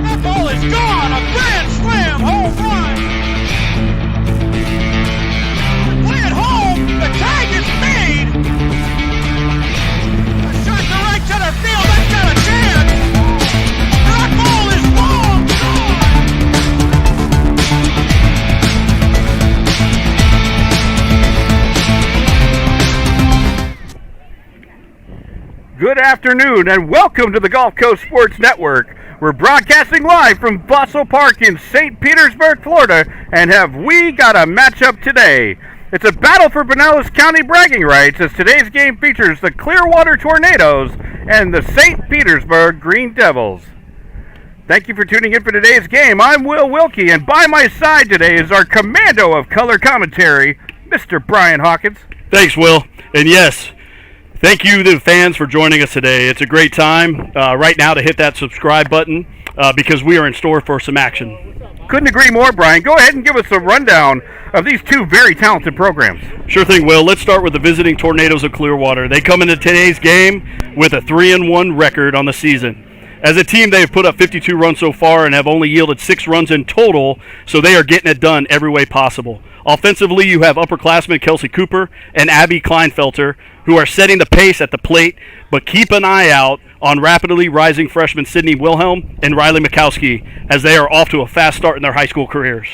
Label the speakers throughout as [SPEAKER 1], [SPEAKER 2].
[SPEAKER 1] That ball is gone! A grand slam home run! Play it home! The tag is made! A shot to right center field, that's got a chance! That ball is long gone!
[SPEAKER 2] Good afternoon and welcome to the Gulf Coast Sports Network. We're broadcasting live from Fossil Park in St. Petersburg, Florida, and have we got a matchup today. It's a battle for Pinellas County bragging rights as today's game features the Clearwater Tornadoes and the St. Petersburg Green Devils. Thank you for tuning in for today's game. I'm Will Wilkie, and by my side today is our commando of color commentary, Mr. Brian Hawkins.
[SPEAKER 3] Thanks, Will. And yes, thank you to the fans for joining us today. It's a great time right now to hit that subscribe button because we are in store for some action.
[SPEAKER 2] Couldn't agree more, Brian. Go ahead and give us a rundown of these two very talented programs.
[SPEAKER 3] Sure thing, Will. Let's start with the visiting Tornadoes of Clearwater. They come into today's game with a 3-1 record on the season. As a team, they have put up 52 runs so far and have only yielded 6 runs in total, so they are getting it done every way possible. Offensively, you have upperclassmen Kelsey Cooper and Abby Kleinfelter, who are setting the pace at the plate, but keep an eye out on rapidly rising freshmen Sydney Wilhelm and Riley Mikowski, as they are off to a fast start in their high school careers.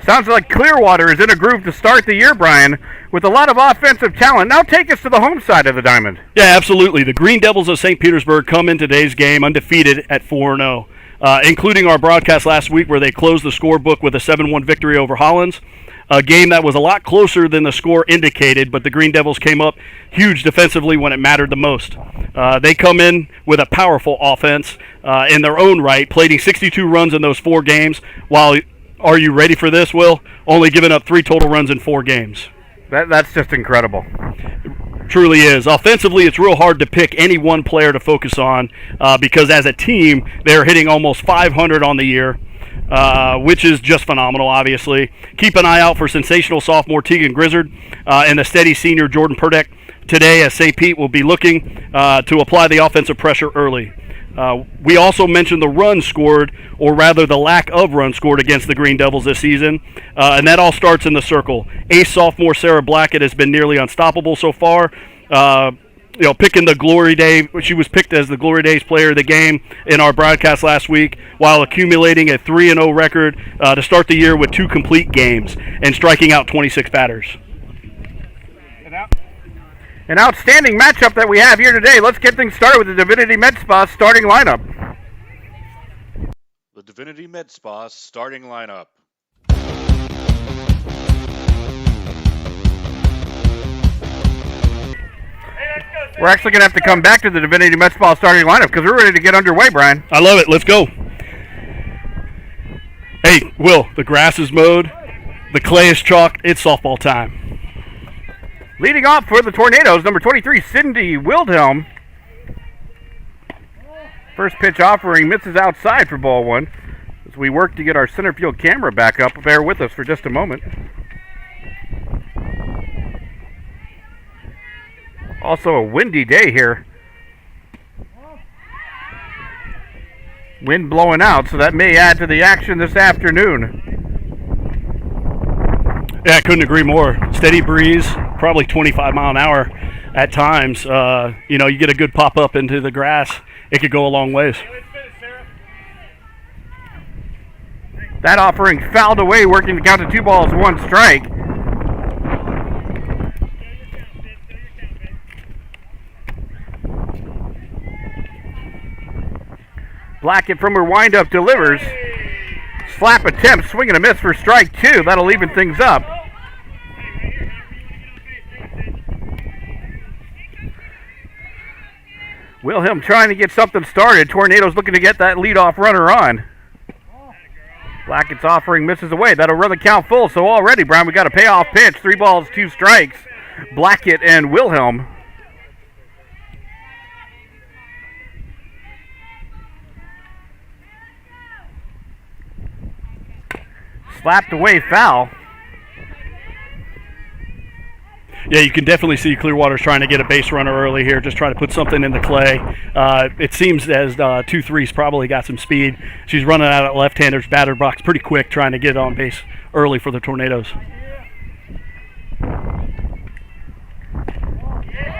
[SPEAKER 2] Sounds like Clearwater is in a groove to start the year, Brian, with a lot of offensive talent. Now take us to the home side of the diamond.
[SPEAKER 3] Yeah, absolutely. The Green Devils of St. Petersburg come in today's game undefeated at 4-0. Including our broadcast last week where they closed the scorebook with a 7-1 victory over Hollins, a game that was a lot closer than the score indicated, but the Green Devils came up huge defensively when it mattered the most. They come in with a powerful offense in their own right, plating 62 runs in those 4 games, while, are you ready for this, Will? Only giving up 3 total runs in 4 games.
[SPEAKER 2] That's just incredible.
[SPEAKER 3] Truly is. Offensively, it's real hard to pick any one player to focus on because as a team, they're hitting almost 500 on the year, which is just phenomenal, obviously. Keep an eye out for sensational sophomore Tegan Grizzard and the steady senior Jordan Perdek today, as St. Pete will be looking to apply the offensive pressure early. We also mentioned the runs scored, or rather the lack of runs scored against the Green Devils this season, and that all starts in the circle. Ace sophomore Sarah Blackett has been nearly unstoppable so far. Picking the Glory Day, she was picked as the Glory Days player of the game in our broadcast last week, while accumulating a 3-0 record to start the year with 2 complete games and striking out 26 batters.
[SPEAKER 2] An outstanding matchup that we have here today. Let's get things started with the Divinity Med Spa starting lineup.
[SPEAKER 4] The Divinity Med Spa starting lineup.
[SPEAKER 2] We're actually going to have to come back to the Divinity Med Spa starting lineup because we're ready to get underway, Brian.
[SPEAKER 3] I love it. Let's go. Hey, Will, the grass is mowed. The clay is chalked. It's softball time.
[SPEAKER 2] Leading off for the Tornadoes, number 23, Cindy Wilhelm. First pitch offering misses outside for ball 1. As we work to get our center field camera back up, bear with us for just a moment. Also a windy day here. Wind blowing out, so that may add to the action this afternoon.
[SPEAKER 3] Yeah, I couldn't agree more. Steady breeze, probably 25 mile an hour at times. You get a good pop up into the grass, it could go a long ways.
[SPEAKER 2] That offering fouled away, working to count to 2 balls, 1 strike. Blackett from her windup delivers. Slap attempt, swing and a miss for strike 2. That'll even things up. Wilhelm trying to get something started. Tornadoes looking to get that leadoff runner on. Blackett's offering misses away. That'll run the count full. So already, Brian, we got a payoff pitch. 3 balls, 2 strikes. Blackett and Wilhelm. Slapped away foul.
[SPEAKER 3] Yeah, you can definitely see Clearwater's trying to get a base runner early here, just trying to put something in the clay. It seems as 2-3's probably got some speed. She's running out of left-hander's batter box pretty quick, trying to get on base early for the Tornadoes.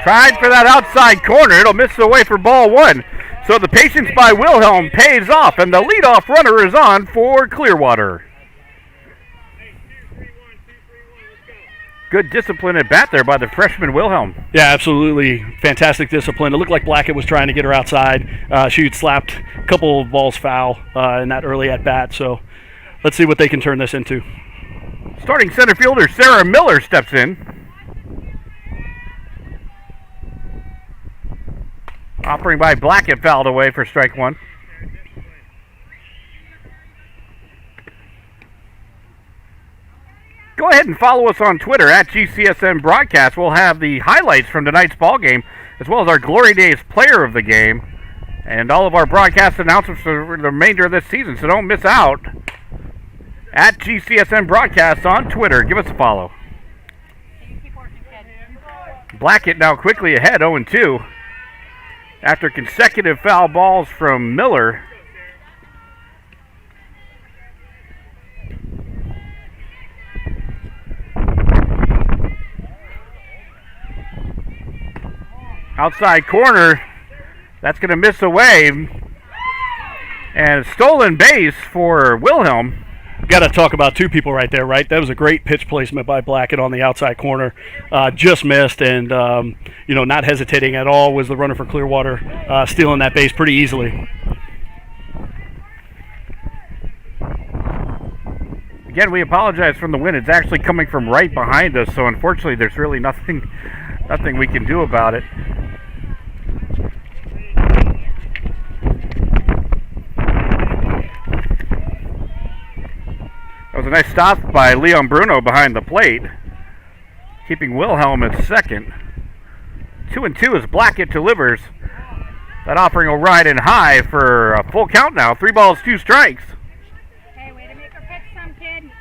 [SPEAKER 2] Tried for that outside corner. It'll miss away for ball one. So the patience by Wilhelm pays off, and the leadoff runner is on for Clearwater. Good discipline at bat there by the freshman Wilhelm.
[SPEAKER 3] Yeah, absolutely. Fantastic discipline. It looked like Blackett was trying to get her outside. She had slapped a couple of balls foul in that early at bat, so let's see what they can turn this into.
[SPEAKER 2] Starting center fielder Sarah Miller steps in. Offering by Blackett fouled away for strike one. Go ahead and follow us on Twitter at GCSN Broadcast. We'll have the highlights from tonight's ball game, as well as our Glory Days player of the game, and all of our broadcast announcements for the remainder of this season. So don't miss out. At GCSN Broadcast on Twitter. Give us a follow. Blackett now quickly ahead, 0-2. After consecutive foul balls from Miller. Outside corner, that's going to miss away. And stolen base for Wilhelm.
[SPEAKER 3] Got to talk about two people right there, right? That was a great pitch placement by Blackett on the outside corner. Just missed, and not hesitating at all was the runner for Clearwater, stealing that base pretty easily.
[SPEAKER 2] Again, we apologize for the wind. It's actually coming from right behind us, so unfortunately there's really nothing we can do about it. That was a nice stop by Leon Bruno behind the plate, keeping Wilhelm at second. 2-2 as Blackett delivers. That offering will ride in high for a full count now. 3 balls, 2 strikes.
[SPEAKER 5] Hey, way to make her pick some, kid.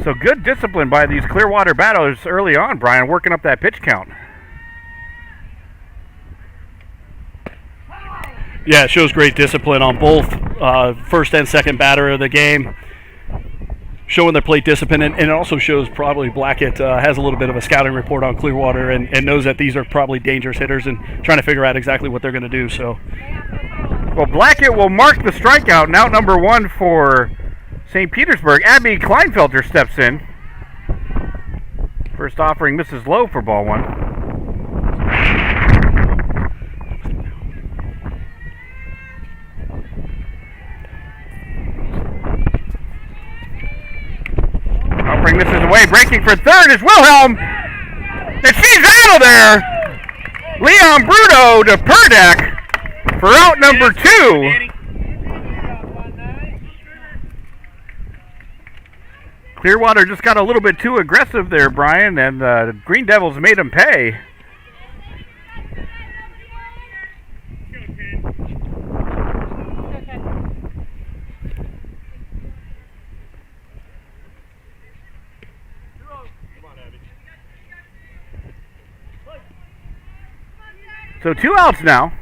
[SPEAKER 2] So good discipline by these Clearwater batters early on, Brian, working up that pitch count.
[SPEAKER 3] Yeah, it shows great discipline on both first and second batter of the game, showing their plate discipline, and it also shows probably Blackett has a little bit of a scouting report on Clearwater and knows that these are probably dangerous hitters and trying to figure out exactly what they're going to do. So,
[SPEAKER 2] well, Blackett will mark the strikeout, and out number 1 for St. Petersburg. Abby Kleinfelter steps in. First offering misses low for ball 1. Offering misses away. Breaking for third is Wilhelm. And she's out of there. Leon Bruno to Purdak for out number 2. Clearwater just got a little bit too aggressive there, Brian, and the Green Devils made him pay. So 2 outs now.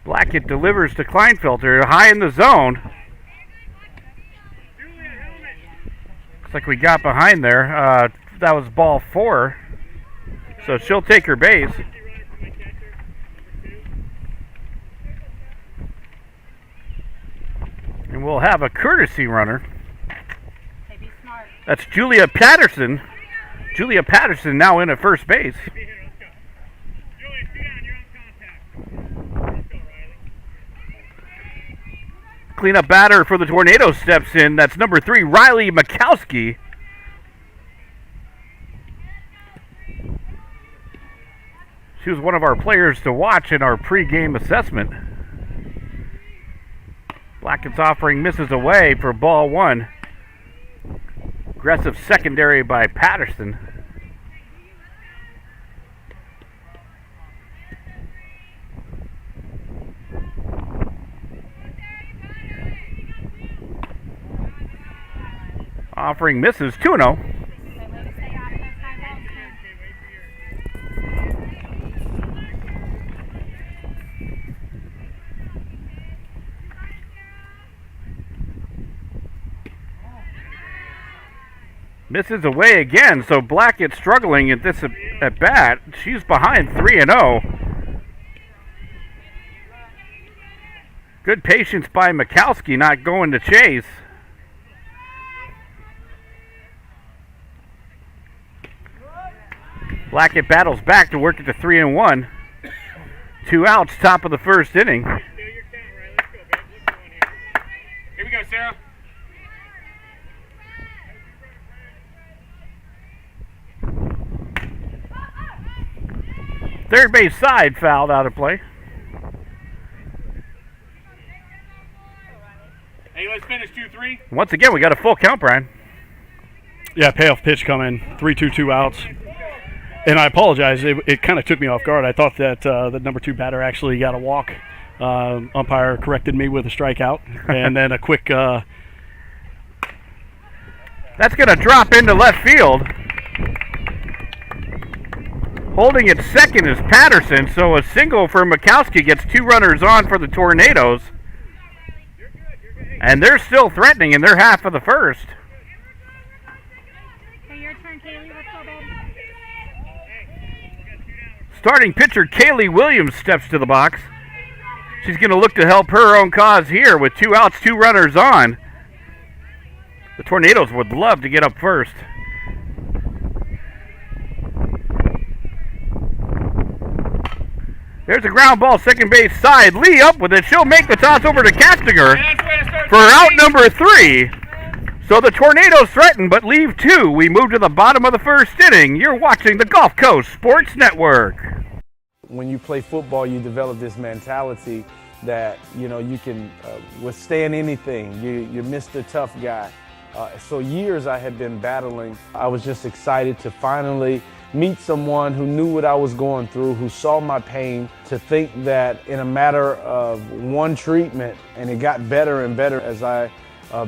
[SPEAKER 2] Blackett delivers to Kleinfelter, high in the zone. Looks like we got behind there. That was ball 4. So she'll take her base. And we'll have a courtesy runner. That's Julia Patterson. Julia Patterson now in at first base. Cleanup batter for the Tornadoes steps in. That's number 3, Riley Mikowski. She was one of our players to watch in our pregame assessment. Blackett's offering misses away for ball 1. Aggressive secondary by Patterson. Offering misses 2-0. Misses away again, so Blackett struggling at this at bat. She's behind 3-0. Good patience by Mikowski, not going to chase. Blackett battles back to work at the 3-1. 2 outs, top of the first inning.
[SPEAKER 1] Here we go, Sarah.
[SPEAKER 2] Third base side fouled out of play.
[SPEAKER 1] Hey, let's finish 2-3.
[SPEAKER 2] Once again, we got a full count, Brian.
[SPEAKER 3] Yeah, payoff pitch coming. 3-2, 2 outs. And I apologize. It kind of took me off guard. I thought that the number 2 batter actually got a walk. Umpire corrected me with a strikeout. And then a quick...
[SPEAKER 2] That's going to drop into left field. Holding at second is Patterson, so a single for Mikowski gets 2 runners on for the Tornadoes. And they're still threatening in their half of the first.
[SPEAKER 5] Okay, your turn, Kaylee. Let's go, baby.
[SPEAKER 2] Starting pitcher Kaylee Williams steps to the box. She's going to look to help her own cause here with 2 outs, 2 runners on. The Tornadoes would love to get up first. There's a ground ball, second base side. Lee up with it. She'll make the toss over to Castinger for out number 3. So the Tornadoes threaten but leave 2. We move to the bottom of the first inning. You're watching the Gulf Coast Sports Network.
[SPEAKER 6] When you play football, you develop this mentality that, you can withstand anything. You're Mr. Tough Guy. So years I had been battling. I was just excited to finally meet someone who knew what I was going through, who saw my pain, to think that in a matter of one treatment, and it got better and better as I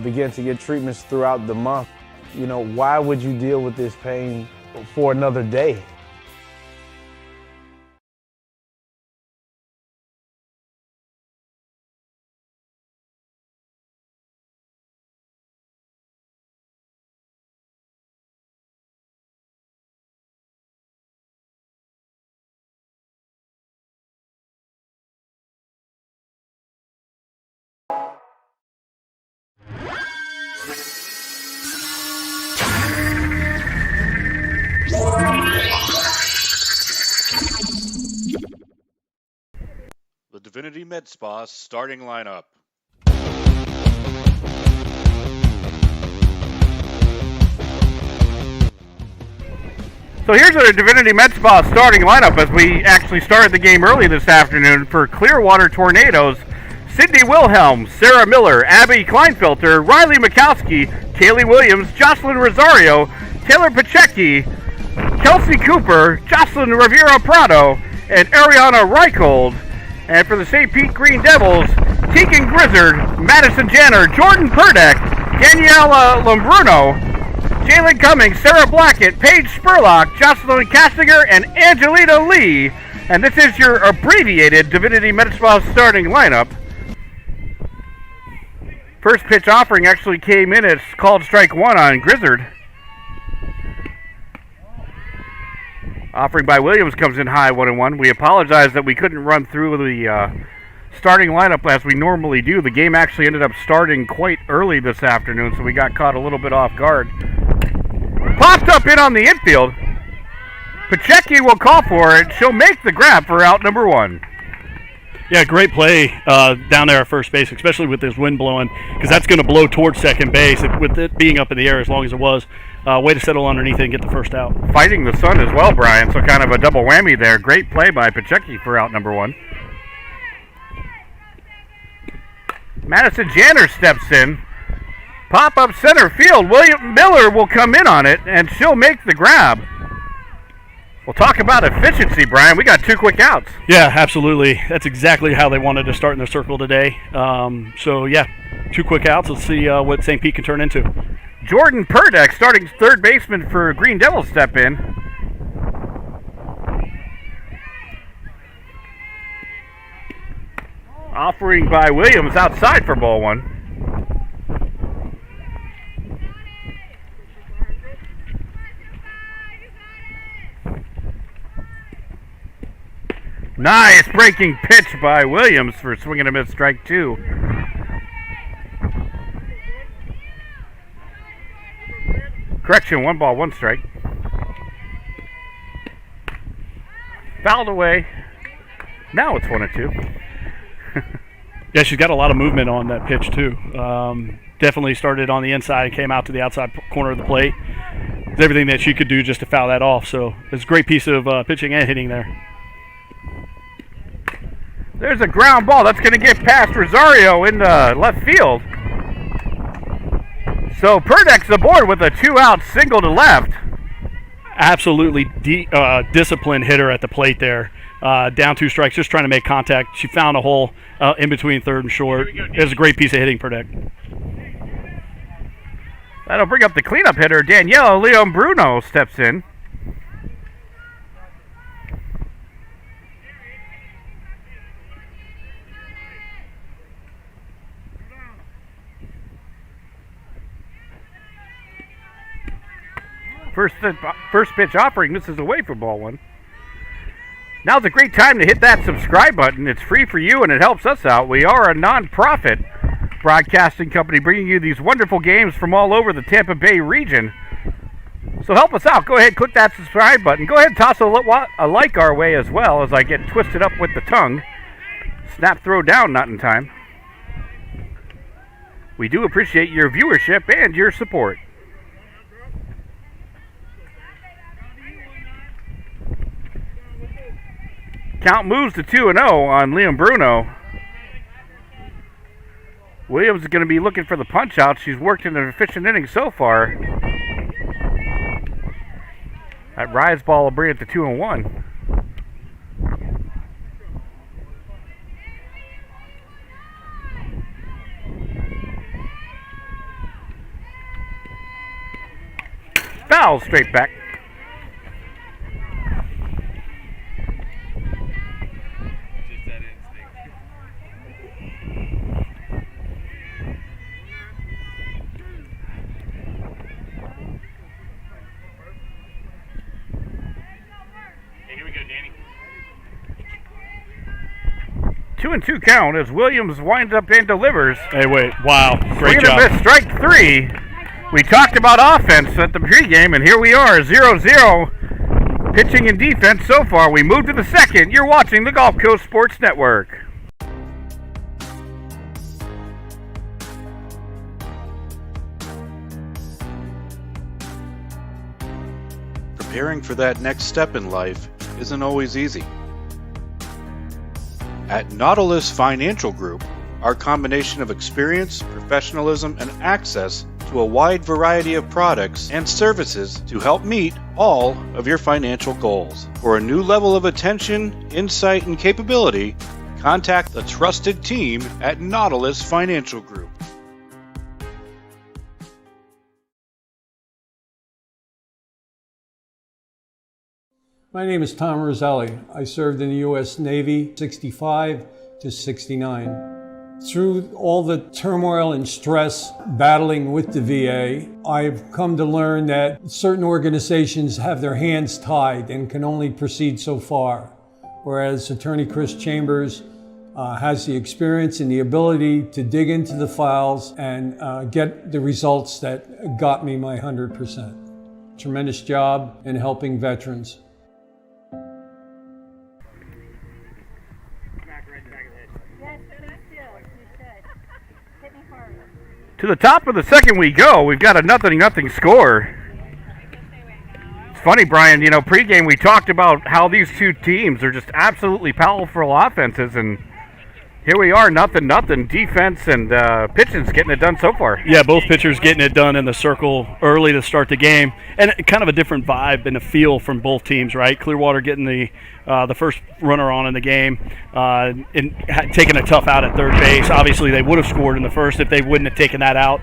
[SPEAKER 6] began to get treatments throughout the month. Why would you deal with this pain for another day?
[SPEAKER 4] The Divinity Med Spa starting lineup.
[SPEAKER 2] So here's our Divinity Med Spa starting lineup as we actually started the game early this afternoon for Clearwater Tornadoes. Sydney Wilhelm, Sarah Miller, Abby Kleinfelter, Riley Mikowski, Kaylee Williams, Jocelyn Rosario, Taylor Pachecky, Kelsey Cooper, Jocelyn Rivera Prado, and Ariana Reichold. And for the St. Pete Green Devils, Tegan Grizzard, Madison Janner, Jordan Purdek, Daniela Lombruno, Jalen Cummings, Sarah Blackett, Paige Spurlock, Jocelyn Castinger, and Angelina Lee. And this is your abbreviated Divinity Med Spa starting lineup. First pitch offering actually came in. It's called strike 1 on Grizzard. Offering by Williams comes in high 1-1. We apologize that we couldn't run through the starting lineup as we normally do. The game actually ended up starting quite early this afternoon, so we got caught a little bit off guard. Popped up in on the infield. Pachecky will call for it. She'll make the grab for out number 1.
[SPEAKER 3] Yeah, great play down there at first base, especially with this wind blowing, because that's going to blow towards second base with it being up in the air as long as it was. Way to settle underneath it and get the first out.
[SPEAKER 2] Fighting the sun as well, Brian, so kind of a double whammy there. Great play by Pachecky for out number 1. Madison Janner steps in. Pop up center field. William Miller will come in on it, and she'll make the grab. We'll talk about efficiency, Brian. We got 2 quick outs.
[SPEAKER 3] Yeah, absolutely. That's exactly how they wanted to start in their circle today. So, yeah, 2 quick outs. Let's see what St. Pete can turn into.
[SPEAKER 2] Jordan Purdeck, starting third baseman for Green Devils, step in. Offering by Williams outside for ball 1. Nice breaking pitch by Williams for swinging a miss, strike 2. Correction, 1 ball, 1 strike. Fouled away. Now it's 1-2.
[SPEAKER 3] Yeah, she's got a lot of movement on that pitch, too. Definitely started on the inside and came out to the outside corner of the plate. It's everything that she could do just to foul that off. So it's a great piece of pitching and hitting there.
[SPEAKER 2] There's a ground ball. That's going to get past Rosario in the left field. So Purdeck's aboard with a 2-out single to left.
[SPEAKER 3] Absolutely disciplined hitter at the plate there. Down 2 strikes, just trying to make contact. She found a hole in between third and short. It was a great piece of hitting, Purdeck.
[SPEAKER 2] That'll bring up the cleanup hitter. Danielle Leon Bruno steps in. First pitch offering misses away for ball 1. Now's a great time to hit that subscribe button. It's free for you and it helps us out. We are a non-profit broadcasting company bringing you these wonderful games from all over the Tampa Bay region. So help us out. Go ahead, click that subscribe button. Go ahead and toss a like our way as well as I get twisted up with the tongue. Snap throw down, not in time. We do appreciate your viewership and your support. Count moves to 2-0 on Liam Bruno. Williams is going to be looking for the punch out. She's worked in an efficient inning so far. That rise ball will bring it to 2-1. Foul straight back.
[SPEAKER 3] Here we go, Danny.
[SPEAKER 2] 2-2 count as Williams winds up and delivers.
[SPEAKER 3] Hey, wait. Wow. Great
[SPEAKER 2] Swing and a
[SPEAKER 3] job.
[SPEAKER 2] miss, strike 3. We talked about offense at the pregame, and here we are, 0-0. Pitching and defense so far. We move to the second. You're watching the Gulf Coast Sports Network.
[SPEAKER 4] Preparing for that next step in life isn't always easy. At Nautilus Financial Group, our combination of experience, professionalism, and access to a wide variety of products and services to help meet all of your financial goals. For a new level of attention, insight, and capability, contact the trusted team at Nautilus Financial Group.
[SPEAKER 7] My name is Tom Roselli. I served in the U.S. Navy 65 to 69. Through all the turmoil and stress battling with the VA, I've come to learn that certain organizations have their hands tied and can only proceed so far, whereas Attorney Chris Chambers has the experience and the ability to dig into the files and get the results that got me my 100%. Tremendous job in helping veterans.
[SPEAKER 2] To the top of the second we go. We've got a 0-0 score. It's funny, Brian, pregame we talked about how these two teams are just absolutely powerful offenses, and Here we are, nothing. Defense and pitching's getting it done so far.
[SPEAKER 3] Yeah, both pitchers getting it done in the circle early to start the game, and kind of a different vibe and a feel from both teams, right? Clearwater getting the first runner on in the game, and taking a tough out at third base. Obviously, they would have scored in the first if they wouldn't have taken that out.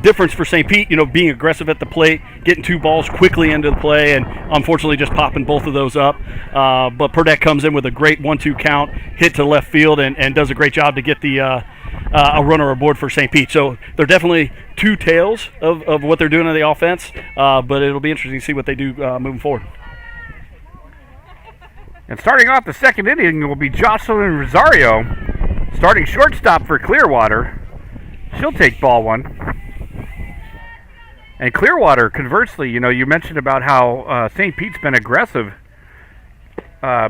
[SPEAKER 3] Difference for St. Pete, being aggressive at the plate, getting 2 balls quickly into the play, and unfortunately just popping both of those up. But Purdek comes in with a great 1-2 count, hit to left field, and does a great job to get the a runner aboard for St. Pete. So they're definitely 2 tails of what they're doing on the offense, but it'll be interesting to see what they do moving forward.
[SPEAKER 2] And starting off the second inning will be Jocelyn Rosario, starting shortstop for Clearwater. She'll take ball 1. And Clearwater, conversely, you mentioned about how St. Pete's been aggressive,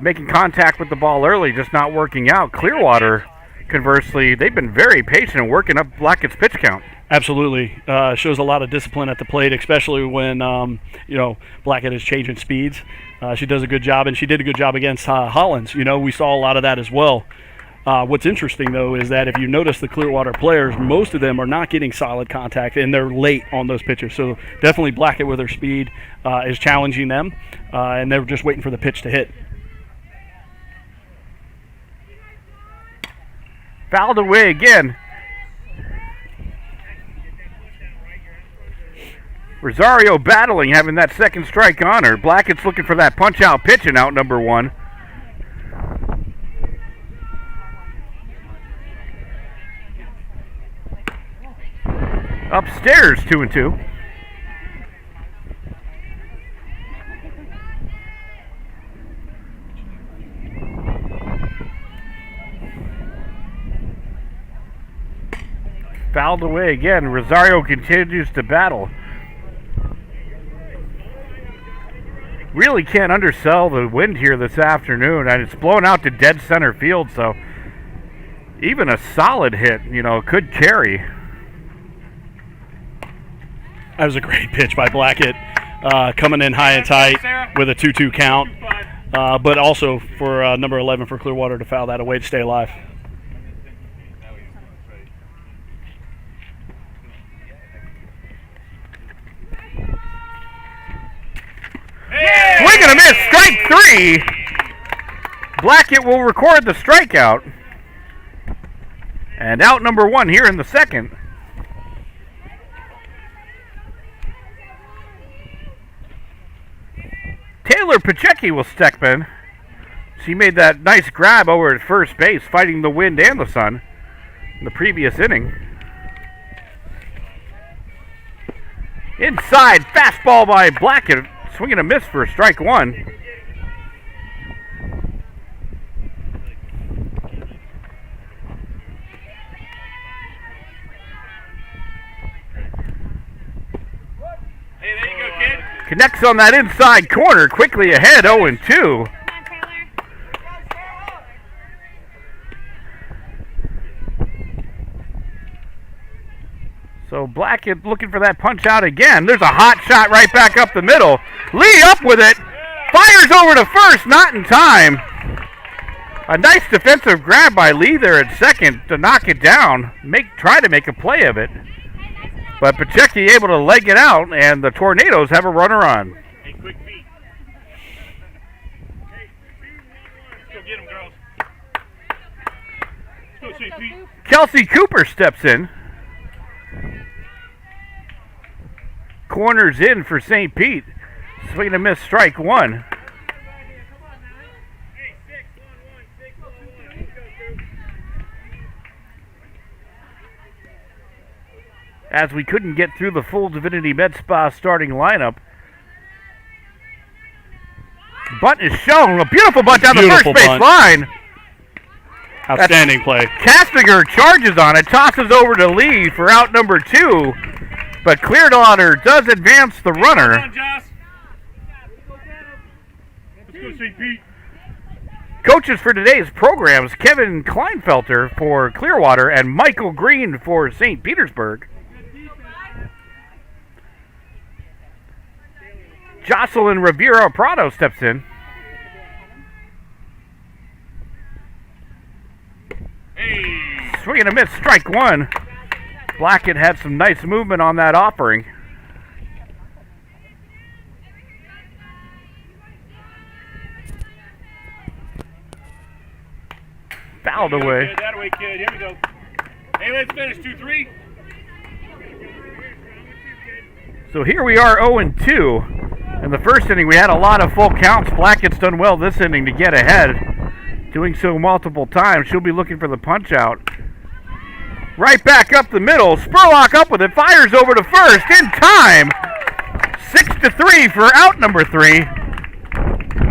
[SPEAKER 2] making contact with the ball early, just not working out. Clearwater, conversely, they've been very patient and working up Blackett's pitch count.
[SPEAKER 3] Absolutely. Shows a lot of discipline at the plate, especially when, Blackett is changing speeds. She does a good job, and she did a good job against Hollins. We saw a lot of that as well. What's interesting, though, is that if you notice the Clearwater players, most of them are not getting solid contact, and they're late on those pitches. So definitely Blackett with her speed is challenging them, and they're just waiting for the pitch to hit.
[SPEAKER 2] Fouled away again. Rosario battling, having that second strike on her. Blackett's looking for that punch-out pitch in out number 1. Upstairs, 2-2. Fouled away again. Rosario continues to battle. Really can't undersell the wind here this afternoon, and it's blown out to dead center field, so even a solid hit, could carry.
[SPEAKER 3] That was a great pitch by Blackett, coming in high and tight with a 2-2 count, but also for number 11 for Clearwater to foul that away to stay alive.
[SPEAKER 2] Swing and a miss, strike 3. Blackett will record the strikeout. And out number 1 here in the second. Taylor Pacheco will step in. She made that nice grab over at first base, fighting the wind and the sun in the previous inning. Inside, fastball by Blackett. Swing and a miss for strike 1.
[SPEAKER 1] Hey, there you go, kid.
[SPEAKER 2] Connects on that inside corner, quickly ahead, 0-2. So Blackett looking for that punch out again. There's a hot shot right back up the middle. Lee up with it. Fires over to first, not in time. A nice defensive grab by Lee there at second to knock it down. Try to make a play of it. But Pacheco able to leg it out, and the Tornadoes have a runner on.
[SPEAKER 1] Hey, quick feet. Let's go get him, girls. Let's go, St. Pete.
[SPEAKER 2] Kelsey Cooper steps in. Corners in for St. Pete. Swing and a miss, strike 1. As we couldn't get through the full Divinity Med Spa starting lineup. Bunt is shown. A beautiful bunt down the first base line.
[SPEAKER 3] Outstanding play.
[SPEAKER 2] Castinger charges on it, tosses over to Lee for out number 2. But Clearwater does advance the runner.
[SPEAKER 1] Come on, Josh. Let's go, St. Pete.
[SPEAKER 2] Coaches for today's programs, Kevin Kleinfelter for Clearwater and Michael Green for St. Petersburg. Jocelyn Rivera Prado steps in. Swing and a miss, strike one. Blackett had some nice movement on that offering. Fouled away.
[SPEAKER 3] That way, kid. Here we go. Hey, let's finish 2-3.
[SPEAKER 2] So here we are 0-2. In the first inning, we had a lot of full counts. Blackett's done well this inning to get ahead, doing so multiple times. She'll be looking for the punch out. Right back up the middle. Spurlock up with it. Fires over to first in time. 6-3 for out number 3.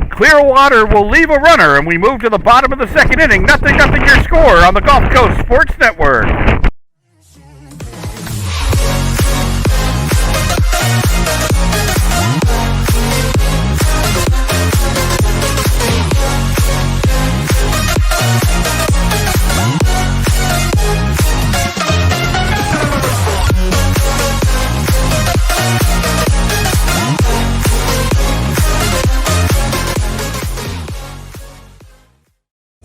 [SPEAKER 2] Clearwater will leave a runner, and we move to the bottom of the second inning. 0-0 your score on the Gulf Coast Sports Network.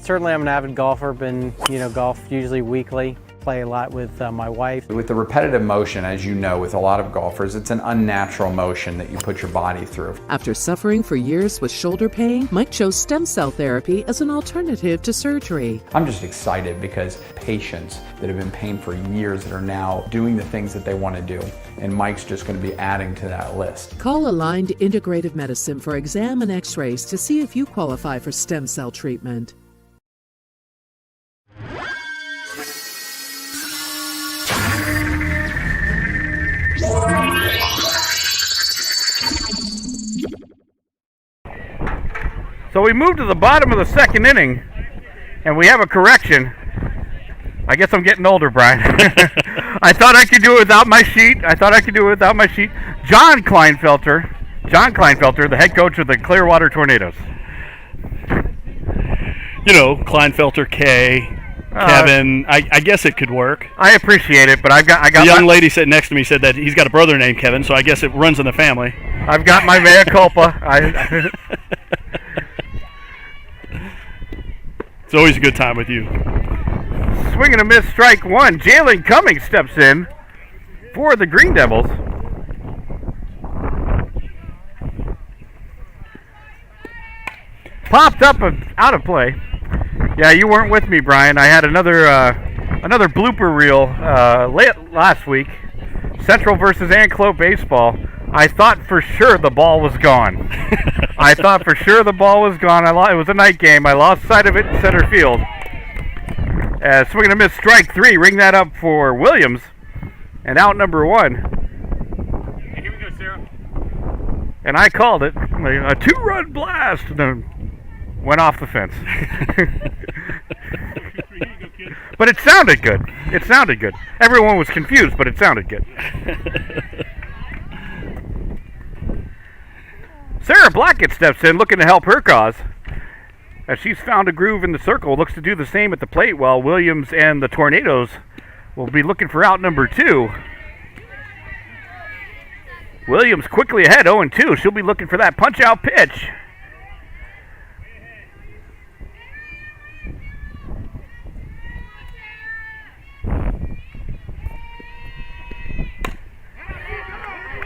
[SPEAKER 8] Certainly I'm an avid golfer, been, golf usually weekly, play a lot with my wife.
[SPEAKER 9] With the repetitive motion, as you know, with a lot of golfers, it's an unnatural motion that you put your body through.
[SPEAKER 10] After suffering for years with shoulder pain, Mike chose stem cell therapy as an alternative to surgery.
[SPEAKER 9] I'm just excited because patients that have been in pain for years that are now doing the things that they want to do, and Mike's just going to be adding to that list.
[SPEAKER 10] Call Aligned Integrative Medicine for exam and x-rays to see if you qualify for stem cell treatment.
[SPEAKER 2] So we move to the bottom of the second inning, and we have a correction. I guess I'm getting older, Brian. I thought I could do it without my sheet. John Kleinfelter, the head coach of the Clearwater Tornadoes.
[SPEAKER 3] Kleinfelter, Kevin. I guess it could work.
[SPEAKER 2] I appreciate it, but I got
[SPEAKER 3] the young lady sitting next to me said that he's got a brother named Kevin, so I guess it runs in the family.
[SPEAKER 2] I've got my mea culpa.
[SPEAKER 3] It's always a good time with you.
[SPEAKER 2] Swing and a miss, strike one. Jalen Cummings steps in for the Green Devils. Popped up out of play. Yeah, you weren't with me, Brian. I had another blooper reel last week. Central versus Anclo baseball. I thought for sure the ball was gone. It was a night game. I lost sight of it in center field. Swing and a miss, strike three. Ring that up for Williams. And out number 1.
[SPEAKER 3] Hey, here we go, Sarah.
[SPEAKER 2] And I called it a 2-run blast. And then went off the fence. But it sounded good. Everyone was confused, but it sounded good. Sarah Blackett steps in, looking to help her cause. As she's found a groove in the circle, looks to do the same at the plate, while Williams and the Tornadoes will be looking for out number 2. Williams quickly ahead, 0-2. She'll be looking for that punch-out pitch.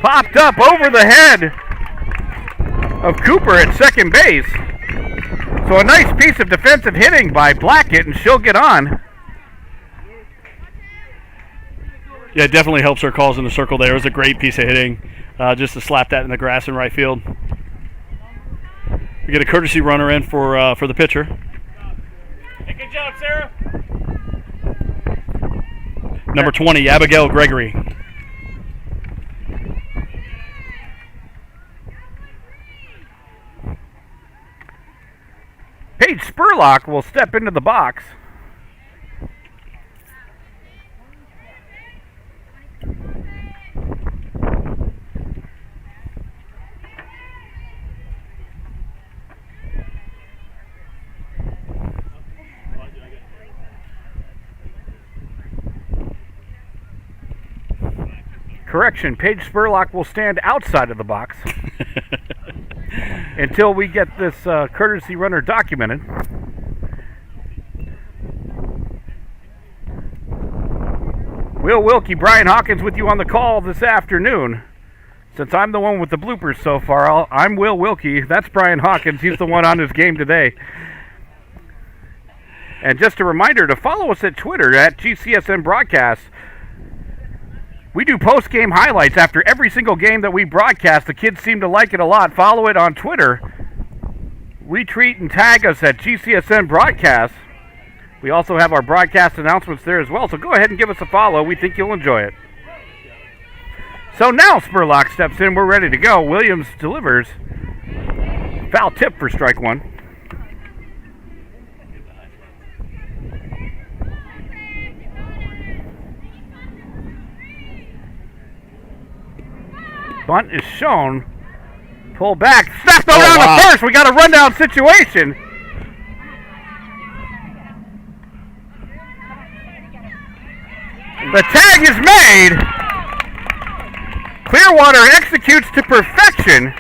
[SPEAKER 2] Popped up over the head of Cooper at second base. So a nice piece of defensive hitting by Blackett, and she'll get on.
[SPEAKER 3] Yeah, it definitely helps her calls in the circle there. It was a great piece of hitting, just to slap that in the grass in right field. We get a courtesy runner in for the pitcher.
[SPEAKER 1] Hey, good job, Sarah.
[SPEAKER 3] Number 20, Abigail Gregory.
[SPEAKER 2] Paige Spurlock will step into the box. Correction, Paige Spurlock will stand outside of the box until we get this courtesy runner documented. Will Wilkie, Brian Hawkins with you on the call this afternoon. Since I'm the one with the bloopers so far, I'm Will Wilkie. That's Brian Hawkins. He's the one on his game today. And just a reminder to follow us at Twitter at GCSN Broadcast. We do post-game highlights after every single game that we broadcast. The kids seem to like it a lot. Follow it on Twitter. Retweet and tag us at GCSN Broadcast. We also have our broadcast announcements there as well, so go ahead and give us a follow. We think you'll enjoy it. So now Spurlock steps in. We're ready to go. Williams delivers. Foul tip for strike one. Bunt is shown. Pull back. Snapped around to first. We got a rundown situation. The tag is made. Clearwater executes to perfection.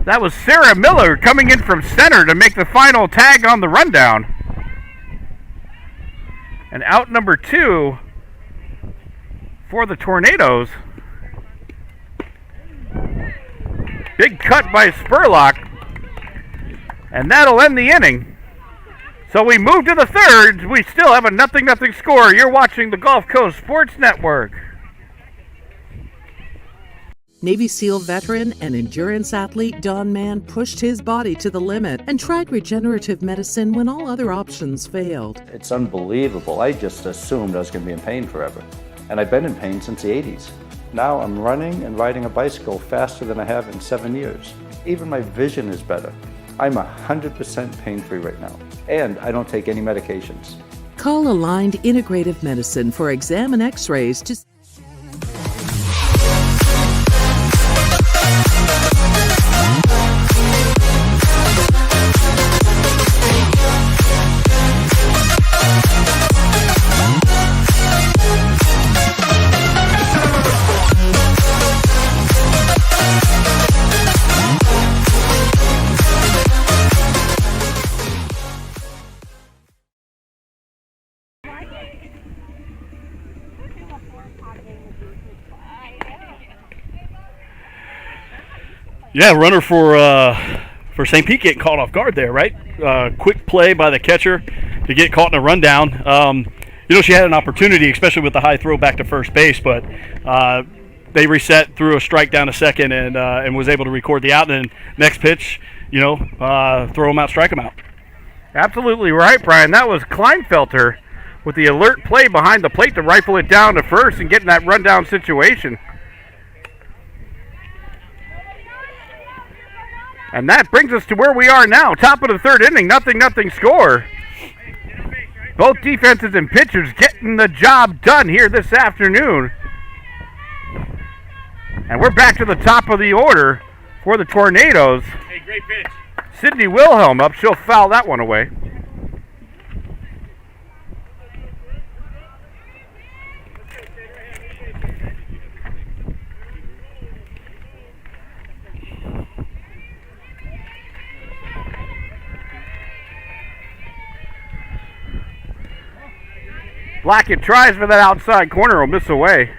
[SPEAKER 2] That was Sarah Miller coming in from center to make the final tag on the rundown. And out number 2 for the Tornadoes. Big cut by Spurlock. And that'll end the inning. So we move to the third. We still have a 0-0 score. You're watching the Gulf Coast Sports Network.
[SPEAKER 10] Navy SEAL veteran and endurance athlete Don Mann pushed his body to the limit and tried regenerative medicine when all other options failed.
[SPEAKER 11] It's unbelievable. I just assumed I was going to be in pain forever. And I've been in pain since the 80s. Now I'm running and riding a bicycle faster than I have in 7 years. Even my vision is better. I'm 100% pain-free right now. And I don't take any medications.
[SPEAKER 10] Call Aligned Integrative Medicine for exam and x-rays to...
[SPEAKER 3] Yeah, runner for St. Pete getting caught off guard there, right? Quick play by the catcher to get caught in a rundown. She had an opportunity, especially with the high throw back to first base, but they reset, threw a strike down to second, and was able to record the out. And next pitch, throw him out, strike him out.
[SPEAKER 2] Absolutely right, Brian. That was Kleinfelter with the alert play behind the plate to rifle it down to first and get in that rundown situation. And that brings us to where we are now. Top of the third inning, 0-0 score. Both defenses and pitchers getting the job done here this afternoon. And we're back to the top of the order for the Tornadoes.
[SPEAKER 1] Hey, great pitch.
[SPEAKER 2] Sydney Wilhelm up. She'll foul that one away. Blackett tries for that outside corner, will miss away.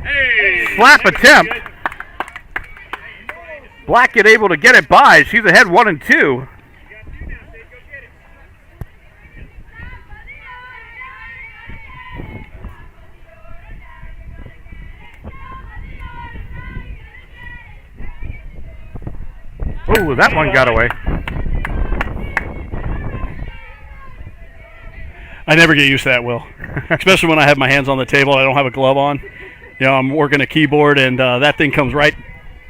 [SPEAKER 1] Hey,
[SPEAKER 2] Slap attempt. Blackett able to get it by. She's ahead 1-2. Oh, that one got away.
[SPEAKER 3] I never get used to that, Will. Especially when I have my hands on the table and I don't have a glove on. I'm working a keyboard and that thing comes right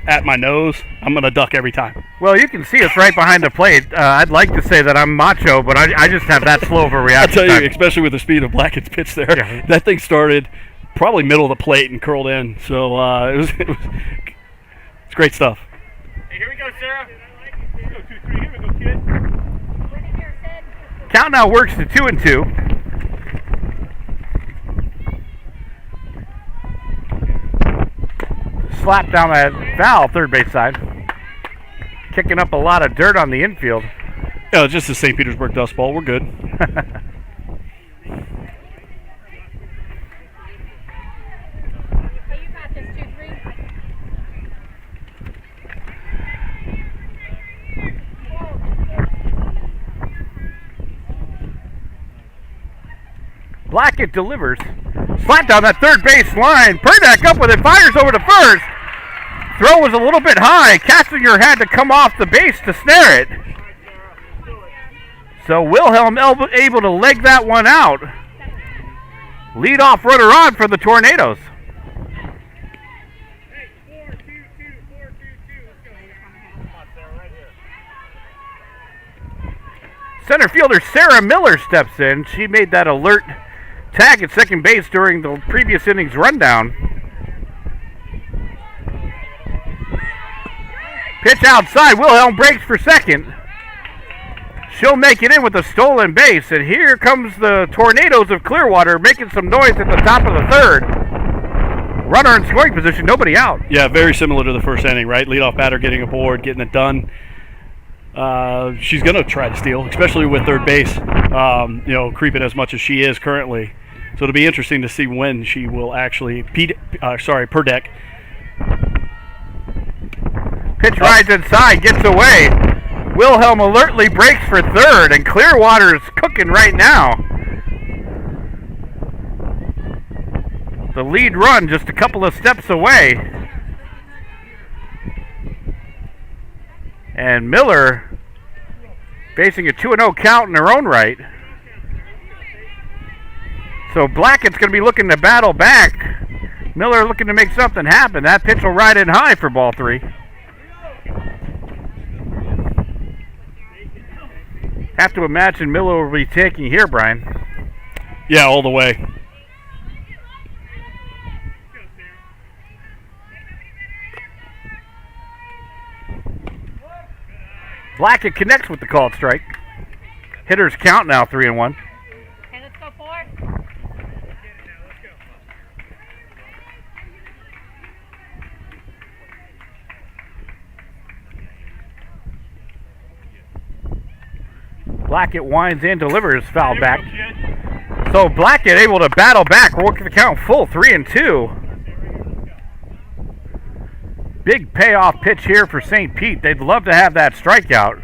[SPEAKER 3] at my nose. I'm going to duck every time.
[SPEAKER 2] Well, you can see us right behind the plate. I'd like to say that I'm macho, but I just have that slow of a reaction.
[SPEAKER 3] I'll tell you, especially with the speed of Blackett's pitch there, yeah. That thing started probably middle of the plate and curled in. So it's great stuff.
[SPEAKER 1] Hey, here we go, Sarah. Let's go 2-3. Here we go, kid.
[SPEAKER 2] Count now works to 2-2. slap down that foul, third base side. Kicking up a lot of dirt on the infield.
[SPEAKER 3] Yeah, it's just a St. Petersburg dust ball. We're good.
[SPEAKER 2] Blackett delivers. Slap down that third base line. Purdak up with it. Fires over to first. Throw was a little bit high. Cassinger had to come off the base to snare it. So Wilhelm able to leg that one out. Leadoff runner on for the Tornadoes. Center fielder Sarah Miller steps in. She made that alert tag at second base during the previous innings rundown. Pitch outside. Wilhelm breaks for second. She'll make it in with a stolen base. And here comes the Tornadoes of Clearwater making some noise at the top of the third. Runner in scoring position, nobody out.
[SPEAKER 3] Yeah, very similar to the first inning, right? Leadoff batter getting aboard, getting it done. She's going to try to steal, especially with third base, creeping as much as she is currently. So it'll be interesting to see when she will actually, per deck.
[SPEAKER 2] Pitch rides inside, gets away. Wilhelm alertly breaks for third, and Clearwater's cooking right now. The lead run just a couple of steps away. And Miller facing a 2-0 count in her own right. So Blackett's going to be looking to battle back. Miller looking to make something happen. That pitch will ride in high for ball three. Have to imagine Miller will be taking here, Brian.
[SPEAKER 3] Yeah, all the way.
[SPEAKER 2] Blackett connects with the called strike. Hitters count now 3-1.
[SPEAKER 5] Okay, let's go for it.
[SPEAKER 2] Blackett winds in, delivers foul back. So Blackett able to battle back, work the count full 3-2. Big payoff pitch here for St. Pete. They'd love to have that strikeout.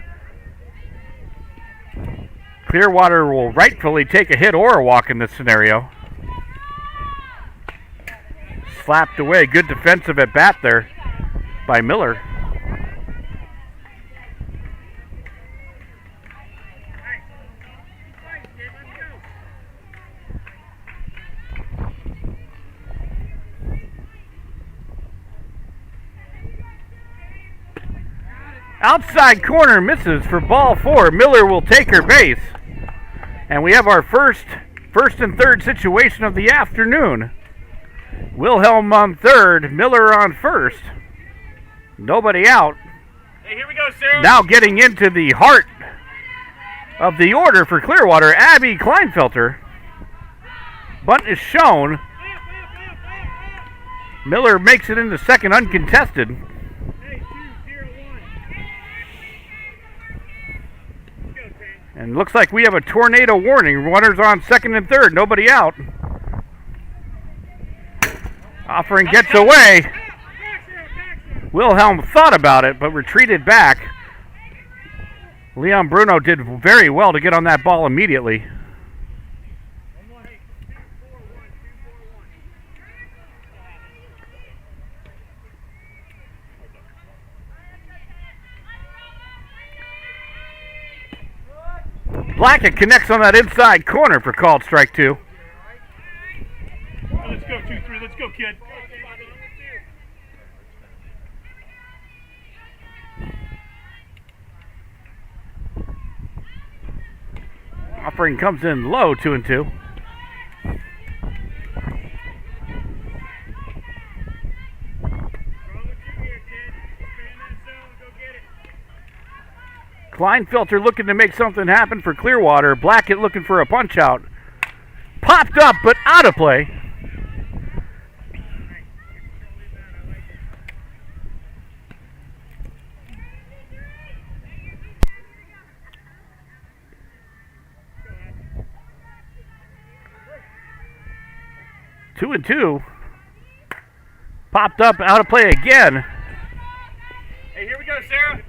[SPEAKER 2] Clearwater will rightfully take a hit or a walk in this scenario. Slapped away. Good defensive at bat there by Miller. Outside corner misses for ball four. Miller will take her base. And we have our first and third situation of the afternoon. Wilhelm on third, Miller on first. Nobody out.
[SPEAKER 1] Hey, here we go, Sarah.
[SPEAKER 2] Now getting into the heart of the order for Clearwater, Abby Kleinfelter. Bunt is shown. Miller makes it into second uncontested. And looks like we have a tornado warning. Runners on second and third. Nobody out. Offering gets away. Wilhelm thought about it, but retreated back. Leon Bruno did very well to get on that ball immediately. Blackett connects on that inside corner for called strike two.
[SPEAKER 1] Let's go, 2-3. Let's go, kid.
[SPEAKER 2] Offering comes in low, 2-2. Kleinfelter looking to make something happen for Clearwater. Blackett looking for a punch out. Popped up, but out of play. 2-2. Popped up, out of play again.
[SPEAKER 3] Hey, here we go, Sarah.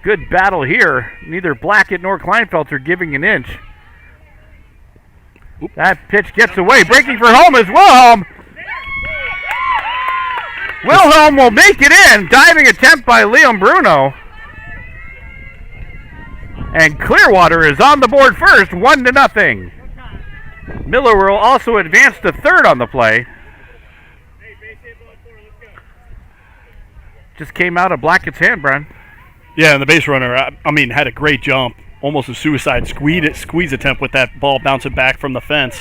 [SPEAKER 2] Good battle here. Neither Blackett nor Kleinfeldt are giving an inch. That pitch gets away. Breaking for home is Wilhelm. Wilhelm will make it in. Diving attempt by Liam Bruno. And Clearwater is on the board first, 1-0. Miller will also advance to third on the play. Just came out of Blackett's hand, Brian.
[SPEAKER 3] Yeah, and the base runner, had a great jump. Almost a suicide squeeze attempt with that ball bouncing back from the fence.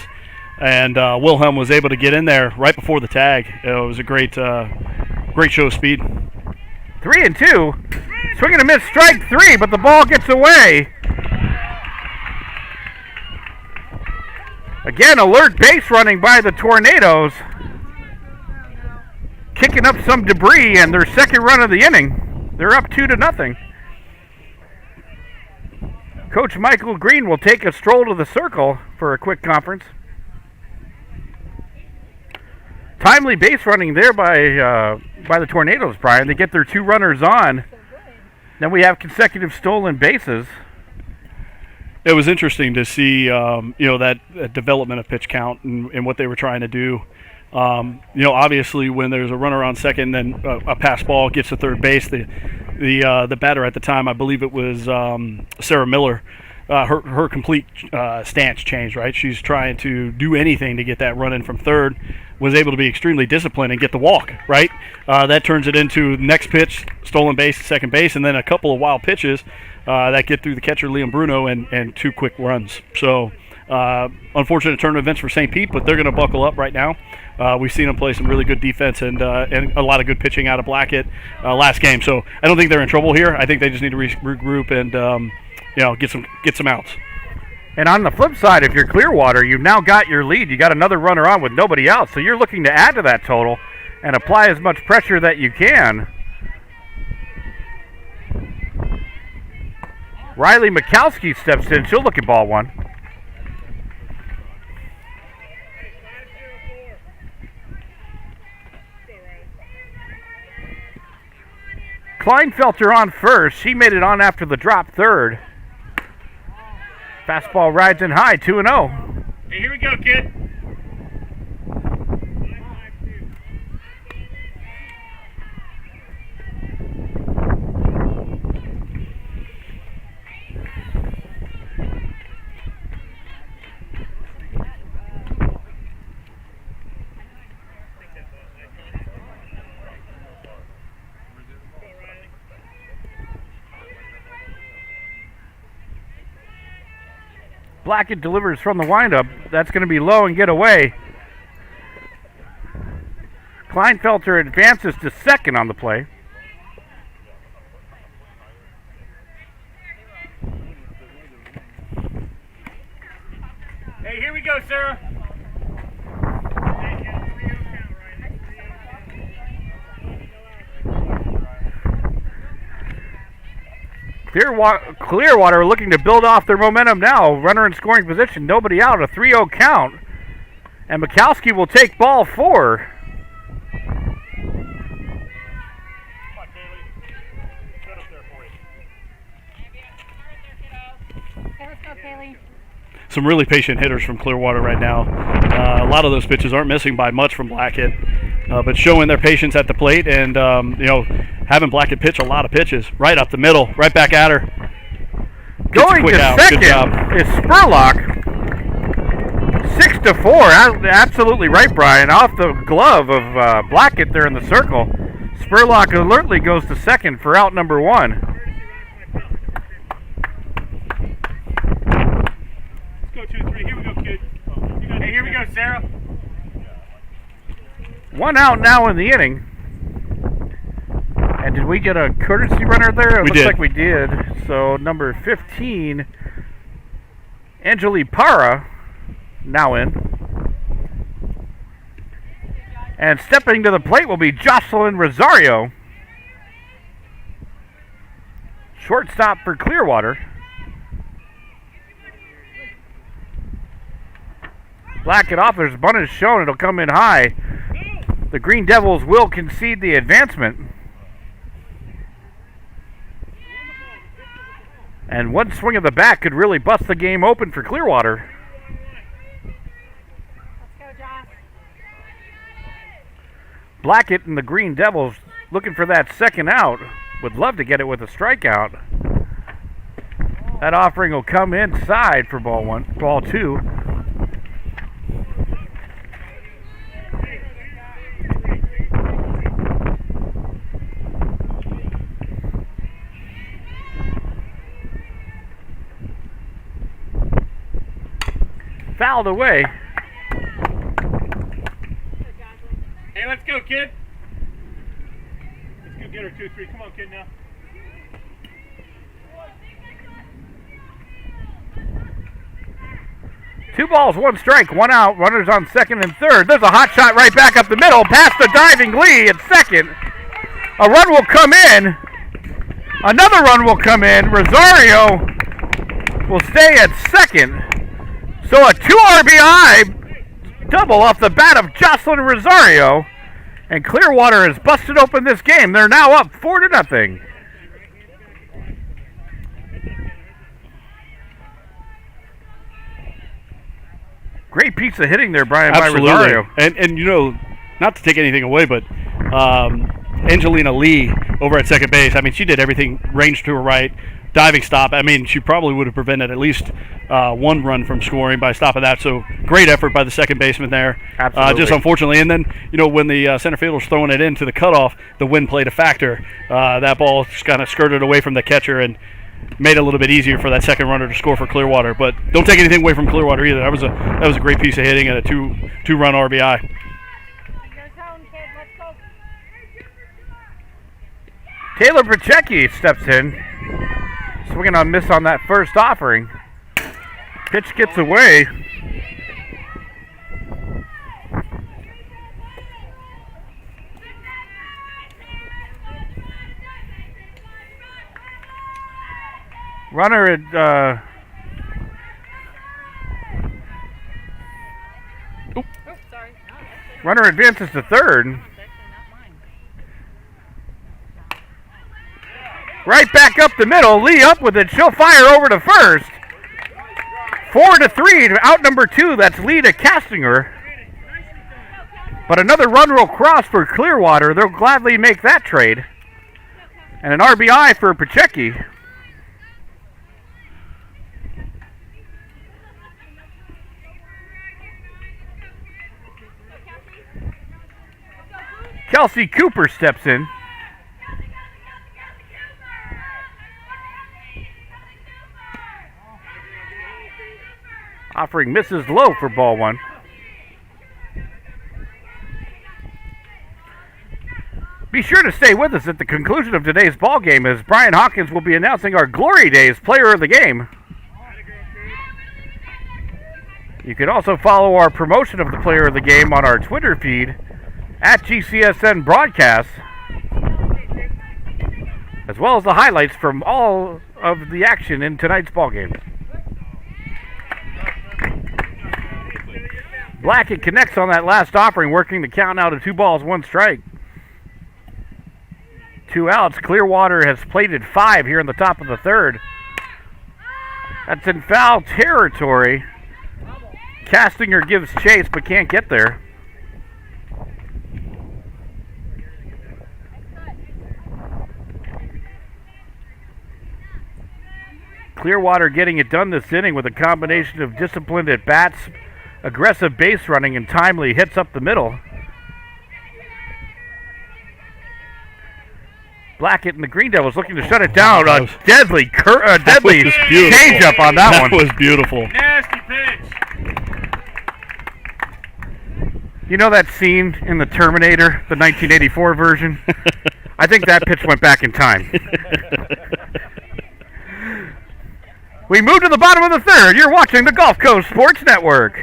[SPEAKER 3] And Wilhelm was able to get in there right before the tag. It was a great show of speed.
[SPEAKER 2] 3-2. Swing and a miss, strike 3, but the ball gets away. Again, alert base running by the Tornadoes. Kicking up some debris, and their second run of the inning. They're up 2-0. Coach Michael Green will take a stroll to the circle for a quick conference. Timely base running there by the Tornadoes, Brian. They get their 2 runners on. Then we have consecutive stolen bases.
[SPEAKER 3] It was interesting to see, that development of pitch count and what they were trying to do. Obviously, when there's a runner on second, then a pass ball gets to third base. The batter at the time, I believe it was Sarah Miller. Her complete stance changed. Right, she's trying to do anything to get that run in from third. Was able to be extremely disciplined and get the walk. Right, that turns it into next pitch, stolen base, second base, and then a couple of wild pitches that get through the catcher Liam Bruno and 2 quick runs. So. Unfortunate turn of events for St. Pete, but they're going to buckle up right now. We've seen them play some really good defense and a lot of good pitching out of Blackett last game. So I don't think they're in trouble here. I think they just need to regroup and get some outs.
[SPEAKER 2] And on the flip side, if you're Clearwater, you've now got your lead. You got another runner on with nobody out, so you're looking to add to that total and apply as much pressure that you can. Riley Mikowski steps in. She'll look at ball 1. Kleinfelter on first. She made it on after the drop third. Fastball rides in high, 2-0.
[SPEAKER 3] Hey, here we go, kid.
[SPEAKER 2] Blackett delivers from the windup. That's going to be low and get away. Kleinfelter advances to second on the play.
[SPEAKER 3] Hey, here we go, Sarah.
[SPEAKER 2] Clearwater looking to build off their momentum now. Runner in scoring position, nobody out, a 3-0 count. And Mikowski will take ball 4.
[SPEAKER 3] Some really patient hitters from Clearwater right now. A lot of those pitches aren't missing by much from Blackett, but showing their patience at the plate and having Blackett pitch a lot of pitches right up the middle, right back at her.
[SPEAKER 2] Going to second is Spurlock. 6-4. Absolutely right, Brian. Off the glove of Blackett there in the circle. Spurlock alertly goes to second for out number 1.
[SPEAKER 3] Let's go 2-3. Here we go, kid. Hey, here we go, Sarah.
[SPEAKER 2] 1 out now in the inning. And did we get a courtesy runner there? It looks like we did. So number 15, Angeli Parra, now in. And stepping to the plate will be Jocelyn Rosario. shortstop for Clearwater. Blackett off. There's bunt is shown. It'll come in high. The Green Devils will concede the advancement. And one swing of the bat could really bust the game open for Clearwater.
[SPEAKER 5] Let's go, Josh.
[SPEAKER 2] Blackett and the Green Devils looking for that second out. Would love to get it with a strikeout. That offering will come inside for ball two. Fouled away.
[SPEAKER 1] Hey, let's go, kid. Let's go get her 2-3. Come on, kid, now.
[SPEAKER 2] Two balls, one strike, one out. Runners on second and third. There's a hot shot right back up the middle, past the diving Lee at second. A run will come in. Another run will come in. Rosario will stay at second. So a 2 RBI double off the bat of Jocelyn Rosario. And Clearwater has busted open this game. They're now up 4-0. Great piece of hitting there, Brian,
[SPEAKER 3] Absolutely.
[SPEAKER 2] by Rosario.
[SPEAKER 3] And you know, not to take anything away, but Angelina Lee over at second base, I mean, she did everything, range to her right, diving stop. I mean, she probably would have prevented at least one run from scoring by stopping that. So great effort by the second baseman there.
[SPEAKER 2] Absolutely.
[SPEAKER 3] Just unfortunately. And then, you know, when the center fielder was throwing it into the cutoff, the wind played a factor. That ball just kind of skirted away from the catcher and made it a little bit easier for that second runner to score for Clearwater. But don't take anything away from Clearwater either. That was a great piece of hitting and a two-run RBI.
[SPEAKER 5] Your zone, kid. Let's go.
[SPEAKER 2] Taylor Brachecki steps in. Swinging on miss on that first offering. Pitch gets away. Runner at
[SPEAKER 5] Sorry.
[SPEAKER 2] runner advances to third. Right back up the middle. Lee up with it. She'll fire over to first. 4-3 to out number 2. That's Lee to Castinger. But another run will cross for Clearwater. They'll gladly make that trade. And an RBI for Brachecki. Kelsey Cooper steps in. Offering misses low for ball one. Be sure to stay with us at the conclusion of today's ball game as Brian Hawkins will be announcing our Glory Days Player of the Game. You can also follow our promotion of the Player of the Game on our Twitter feed at GCSN Broadcast, as well as the highlights from all of the action in tonight's ball game. Blackett connects on that last offering, working the count out of 2 balls, 1 strike. 2 outs. Clearwater has plated 5 here in the top of the third. That's in foul territory. Castinger gives chase but can't get there. Clearwater getting it done this inning with a combination of disciplined at-bats, aggressive base running, and timely hits up the middle. Blackett and the Green Devils looking to shut it down. A deadly change-up on that one.
[SPEAKER 3] That was beautiful.
[SPEAKER 1] Nasty pitch.
[SPEAKER 2] You know that scene in The Terminator, the 1984 version? I think that pitch went back in time. We move to the bottom of the third. You're watching the Gulf Coast Sports Network.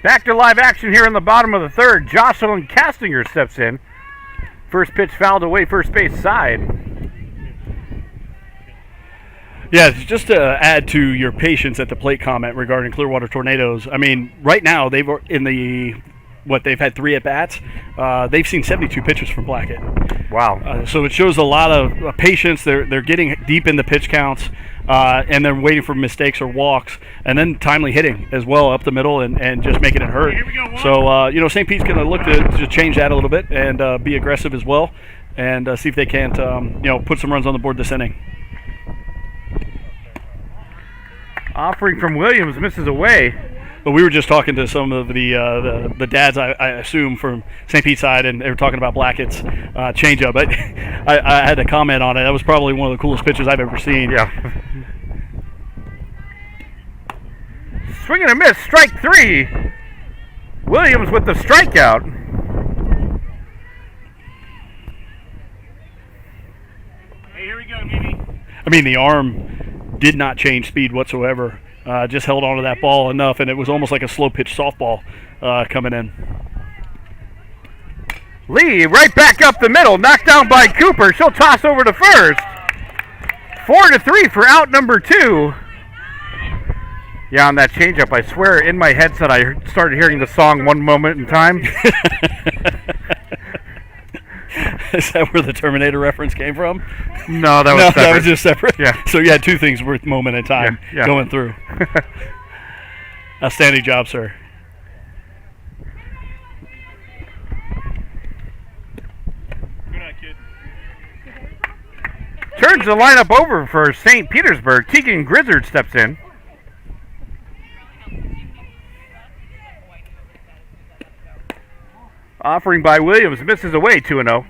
[SPEAKER 2] Back to live action here in the bottom of the third. Jocelyn Castinger steps in. First pitch fouled away first base side.
[SPEAKER 3] Yeah, just to add to your patience at the plate comment regarding Clearwater Tornadoes, I mean, right now they've had 3 at-bats. They've seen 72 pitches from Blackett.
[SPEAKER 2] Wow.
[SPEAKER 3] So it shows a lot of patience. They're getting deep in the pitch counts, and they're waiting for mistakes or walks, and then timely hitting as well up the middle and just making it hurt. So, St. Pete's going to look to change that a little bit and be aggressive as well and see if they can't, put some runs on the board this inning.
[SPEAKER 2] Offering from Williams misses away.
[SPEAKER 3] But we were just talking to some of the dads, I assume, from St. Pete's side, and they were talking about Blackett's changeup. But I had to comment on it. That was probably one of the coolest pitches I've ever seen.
[SPEAKER 2] Yeah. Swing and a miss, strike 3. Williams with the strikeout.
[SPEAKER 3] Hey, here we go, Mimi. I mean, the arm did not change speed whatsoever. Just held onto that ball enough, and it was almost like a slow pitch softball coming in.
[SPEAKER 2] Lee right back up the middle, knocked down by Cooper. She'll toss over to first. 4-3 for out number 2. Yeah, on that changeup, I swear in my headset I started hearing the song One Moment in Time.
[SPEAKER 3] Is that where the Terminator reference came from?
[SPEAKER 2] No, that was separate.
[SPEAKER 3] That was just separate.
[SPEAKER 2] Yeah.
[SPEAKER 3] So you had 2 things worth moment in time going through. Outstanding job, sir. Good night, kid.
[SPEAKER 2] Turns the lineup over for St. Petersburg. Tegan Grizzard steps in. Offering by Williams misses away 2-0.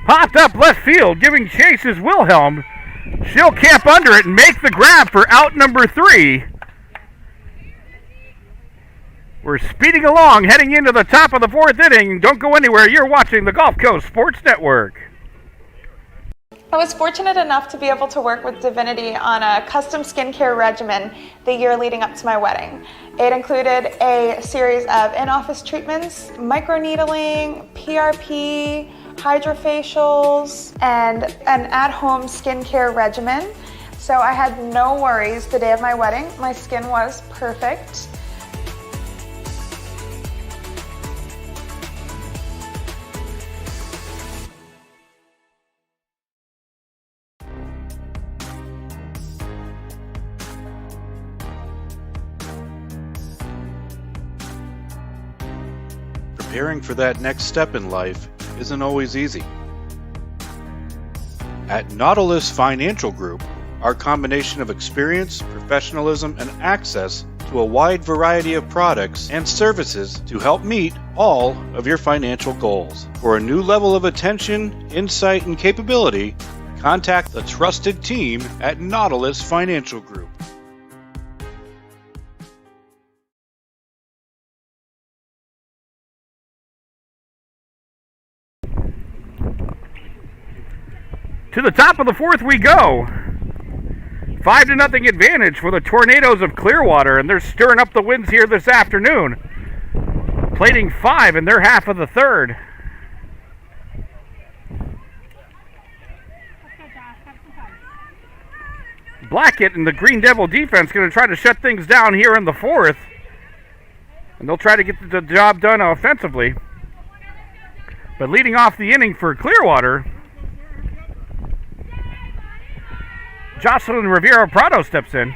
[SPEAKER 2] Popped up left field, giving chase is Wilhelm. She'll camp under it and make the grab for out number 3. We're speeding along, heading into the top of the 4th inning. Don't go anywhere. You're watching the Gulf Coast Sports Network.
[SPEAKER 12] I was fortunate enough to be able to work with Divinity on a custom skincare regimen the year leading up to my wedding. It included a series of in-office treatments, microneedling, PRP, hydrofacials, and an at-home skincare regimen. So I had no worries the day of my wedding. My skin was perfect.
[SPEAKER 4] Preparing for that next step in life isn't always easy. At Nautilus Financial Group, our combination of experience, professionalism, and access to a wide variety of products and services to help meet all of your financial goals. For a new level of attention, insight, and capability, contact the trusted team at Nautilus Financial Group.
[SPEAKER 2] To the top of the 4th we go. 5-0 advantage for the Tornadoes of Clearwater, and they're stirring up the winds here this afternoon. Plating 5 in their half of the 3rd. Blackett and the Green Devil defense going to try to shut things down here in the 4th. And they'll try to get the job done offensively. But leading off the inning for Clearwater, Jocelyn Rivera Prado steps in.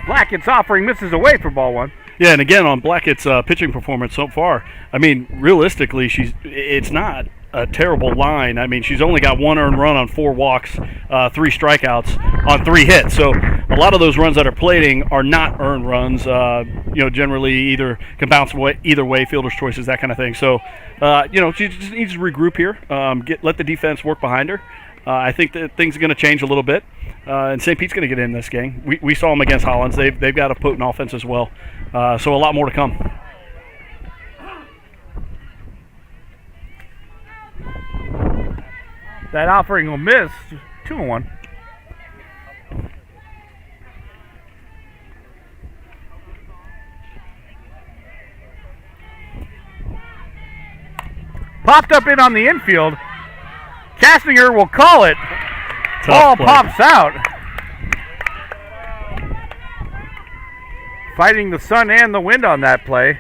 [SPEAKER 2] Blackett's offering misses away for ball 1.
[SPEAKER 3] Yeah, and again on Blackett's pitching performance so far, I mean, realistically, it's not a terrible line. I mean, she's only got 1 earned run on 4 walks, 3 strikeouts on 3 hits. So a lot of those runs that are plating are not earned runs. Generally either can bounce away, either way, fielder's choices, that kind of thing. So, she just needs to regroup here, let the defense work behind her. I think that things are going to change a little bit, and St. Pete's going to get in this game. We saw them against Hollins. They've got a potent offense as well, so a lot more to come.
[SPEAKER 2] That offering will miss. 2-1. Popped up in on the infield. Castinger will call it. Ball pops out. Fighting the sun and the wind on that play.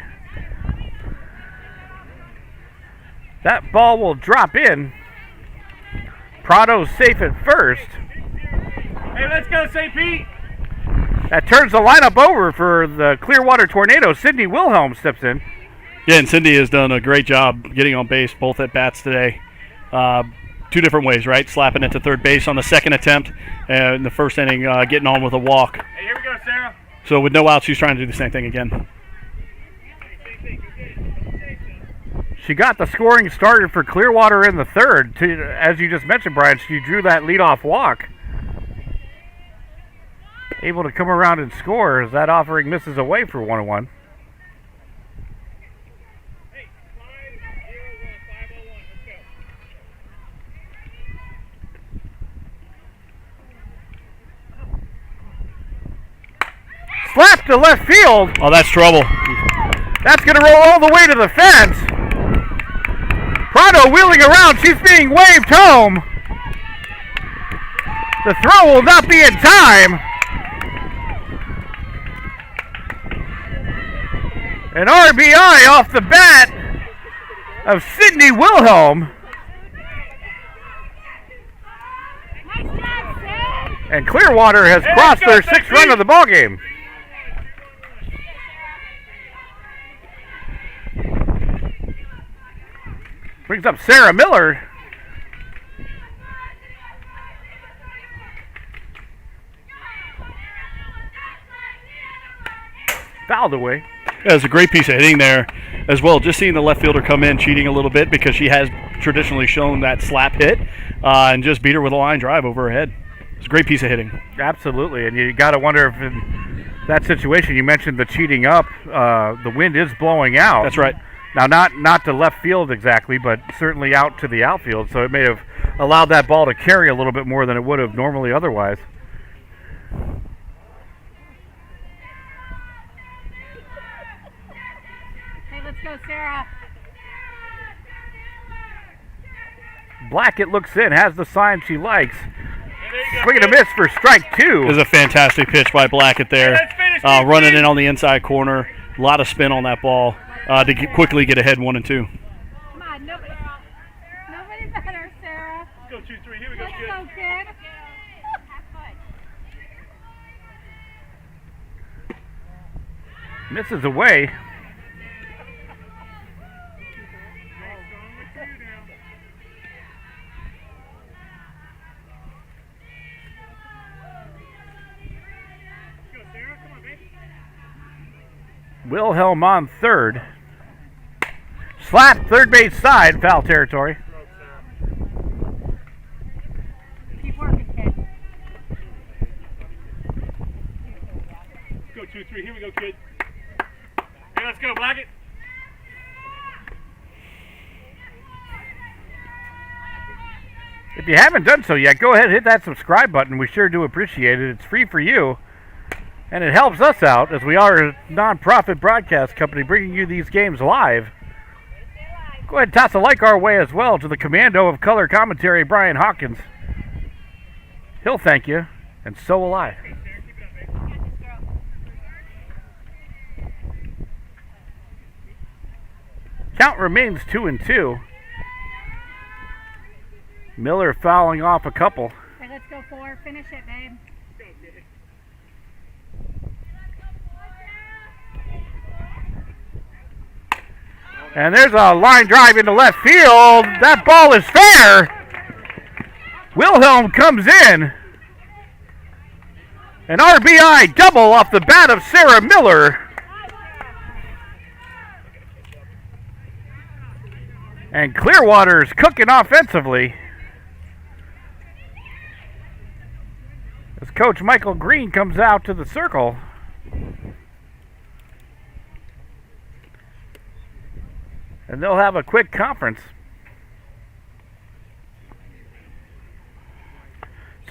[SPEAKER 2] That ball will drop in. Prado's safe at first.
[SPEAKER 1] Hey, let's go, St. Pete.
[SPEAKER 2] That turns the lineup over for the Clearwater Tornado. Sydney Wilhelm steps in.
[SPEAKER 3] Yeah, and Cindy has done a great job getting on base both at bats today. 2 different ways, right? Slapping it to third base on the second attempt, and in the first inning getting on with a walk.
[SPEAKER 1] Hey, here we go, Sarah.
[SPEAKER 3] So with no outs, she's trying to do the same thing again.
[SPEAKER 2] She got the scoring started for Clearwater in the third. As you just mentioned, Brian, she drew that leadoff walk. Able to come around and score as that offering misses away for 1-1. Slap to left field.
[SPEAKER 3] Oh, that's trouble.
[SPEAKER 2] That's going to roll all the way to the fence. Prado wheeling around. She's being waved home. The throw will not be in time. An RBI off the bat of Sydney Wilhelm. And Clearwater has crossed their 6th run of the ballgame. Brings up Sarah Miller. Fouled away.
[SPEAKER 3] Yeah, it's a great piece of hitting there as well. Just seeing the left fielder come in cheating a little bit because she has traditionally shown that slap hit and just beat her with a line drive over her head. It's a great piece of hitting.
[SPEAKER 2] Absolutely, and you got to wonder if in that situation, you mentioned the cheating up, the wind is blowing out.
[SPEAKER 3] That's right.
[SPEAKER 2] Now, not to left field exactly, but certainly out to the outfield, so it may have allowed that ball to carry a little bit more than it would have normally otherwise.
[SPEAKER 5] Hey, let's go, Sarah.
[SPEAKER 2] Blackett looks in, has the sign she likes. Swing and a miss for strike 2.
[SPEAKER 3] It was a fantastic pitch by Blackett there. Running in on the inside corner. A lot of spin on that ball to quickly get ahead 1-2.
[SPEAKER 5] Come on, nobody better, Sarah.
[SPEAKER 1] Let's go, 2-3. Here we go,
[SPEAKER 5] Let's
[SPEAKER 1] kid.
[SPEAKER 5] go, kid.
[SPEAKER 2] Misses away. Wilhelm on third. Slap third base side, foul territory.
[SPEAKER 5] Keep working, kid.
[SPEAKER 1] Let's go, 2-3. Here we go, kid. Hey, let's go, Blackett.
[SPEAKER 2] If you haven't done so yet, go ahead and hit that subscribe button. We sure do appreciate it. It's free for you. And it helps us out as we are a non-profit broadcast company bringing you these games live. Go ahead and toss a like our way as well to the commando of color commentary, Brian Hawkins. He'll thank you, and so will I. Count remains 2-2. Miller fouling off a couple.
[SPEAKER 5] Hey, let's go, 4. Finish it, babe.
[SPEAKER 2] And there's a line drive into left field. That ball is fair. Wilhelm comes in. An RBI double off the bat of Sarah Miller. And Clearwater's cooking offensively. As Coach Michael Green comes out to the circle. And they'll have a quick conference.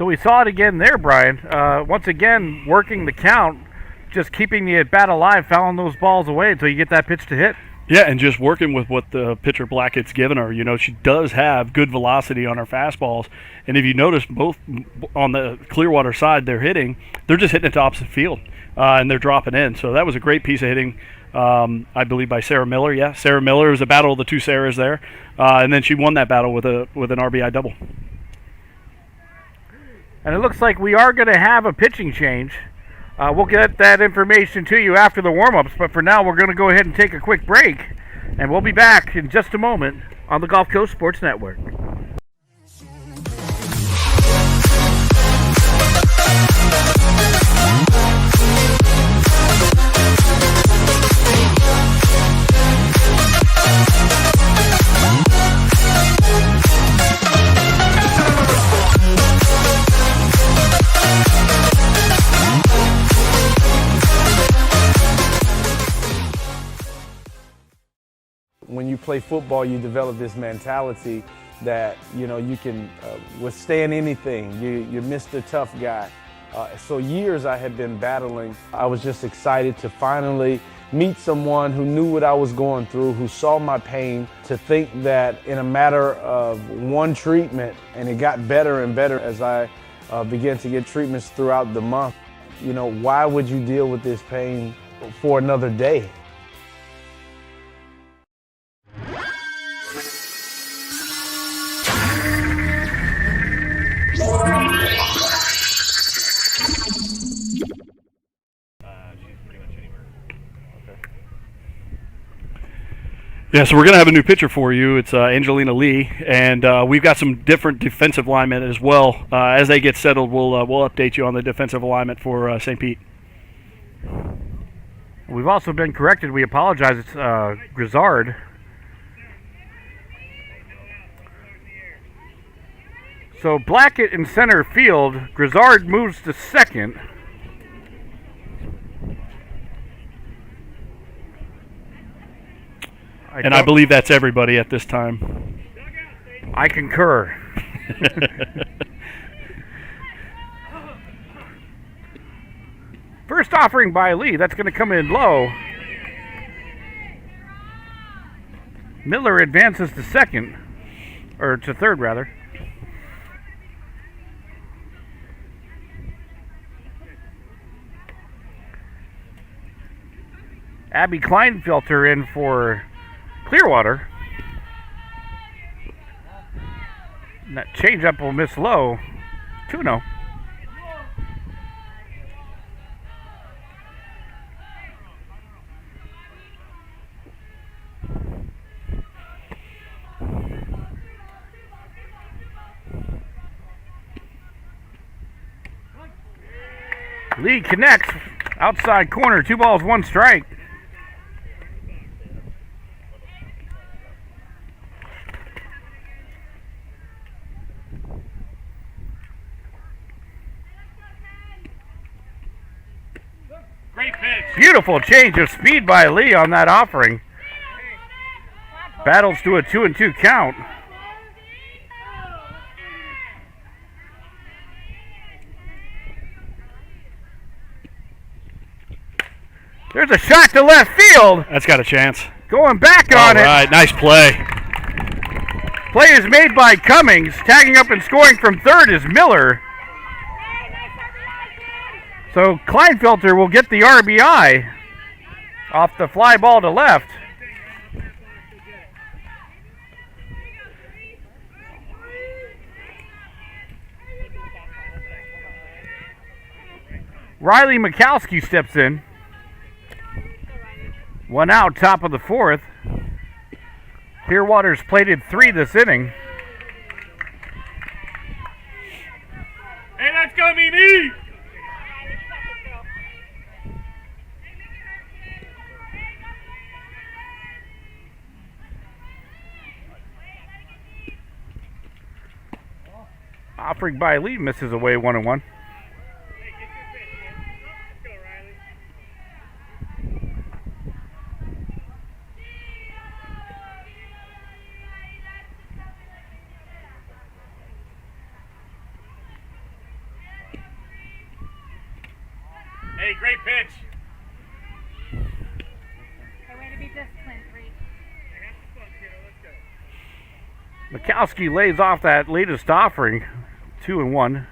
[SPEAKER 2] So we saw it again there, Brian. Once again, working the count, just keeping the at-bat alive, fouling those balls away until you get that pitch to hit.
[SPEAKER 3] Yeah, and just working with what the pitcher Blackett's given her. You know, she does have good velocity on her fastballs. And if you notice, both on the Clearwater side they're just hitting it to opposite field, and they're dropping in. So that was a great piece of hitting, I believe, by Sarah Miller. Yeah, Sarah Miller. It was a battle of the two Sarahs there. And then she won that battle with an RBI double.
[SPEAKER 2] And it looks like we are going to have a pitching change. We'll get that information to you after the warm-ups, but for now we're going to go ahead and take a quick break, and we'll be back in just a moment on the Gulf Coast Sports Network.
[SPEAKER 6] When you play football, you develop this mentality that, you know, you can withstand anything. You're Mr. Tough Guy. So years I had been battling. I was just excited to finally meet someone who knew what I was going through, who saw my pain, to think that in a matter of one treatment, and it got better and better as I began to get treatments throughout the month. You know, why would you deal with this pain for another day?
[SPEAKER 3] Yeah, so we're going to have a new pitcher for you. It's Angelina Lee, and we've got some different defensive alignment as well. As they get settled, we'll update you on the defensive alignment for St. Pete.
[SPEAKER 2] We've also been corrected. We apologize. It's Grizzard. So Blackett in center field. Grizzard moves to second.
[SPEAKER 3] I believe that's everybody at this time.
[SPEAKER 2] I concur. First offering by Lee. That's going to come in low. Miller advances to second. Or to third, rather. Abby Kleinfelter in for Clearwater. And that changeup will miss low. 2-0. Lee connects. Outside corner. 2 balls, 1 strike. Beautiful change of speed by Lee on that offering. Battles to a 2-2 count. There's a shot to left field.
[SPEAKER 3] That's got a chance.
[SPEAKER 2] Going back on it.
[SPEAKER 3] All right, nice play.
[SPEAKER 2] Play is made by Cummings. Tagging up and scoring from third is Miller. So Kleinfelter will get the RBI off the fly ball to left. Riley Mikowski steps in. 1 out, top of the 4th. Clearwater's plated 3 this inning.
[SPEAKER 1] Hey, that's gonna be me!
[SPEAKER 2] Offering by Lee misses away 1-1.
[SPEAKER 3] Hey, great pitch.
[SPEAKER 5] Okay, way to be disciplined, Reed.
[SPEAKER 2] Mikowski lays off that latest offering, 2-1.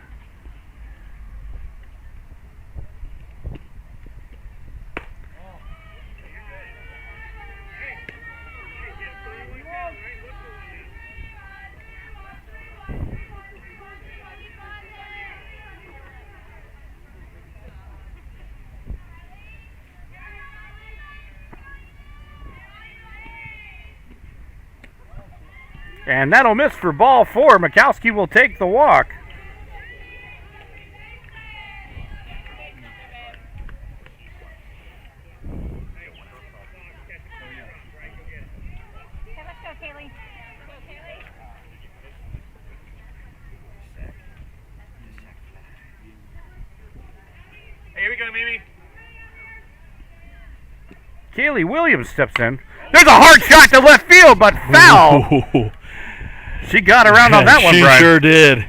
[SPEAKER 2] And that'll miss for ball 4. Mikowski will take the walk.
[SPEAKER 5] Okay, let's go, Kaylee.
[SPEAKER 3] Hey, here we go, Mimi.
[SPEAKER 2] Kaylee Williams steps in. There's a hard shot to left field, but foul.
[SPEAKER 3] Ooh.
[SPEAKER 2] She got around on that one,
[SPEAKER 3] She
[SPEAKER 2] Brian.
[SPEAKER 3] sure did.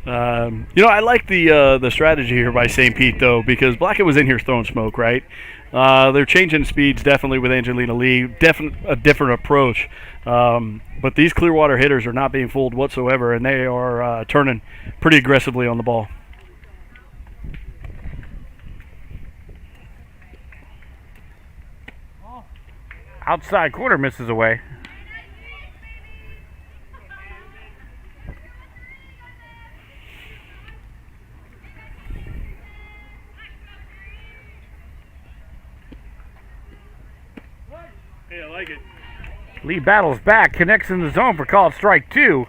[SPEAKER 3] I like the strategy here by St. Pete, though, because Blackett was in here throwing smoke, right? They're changing speeds definitely with Angelina Lee. A different approach. But these Clearwater hitters are not being fooled whatsoever, and they are turning pretty aggressively on the ball.
[SPEAKER 2] Outside corner misses away.
[SPEAKER 3] Hey, I like it.
[SPEAKER 2] Lee battles back, connects in the zone for called strike 2.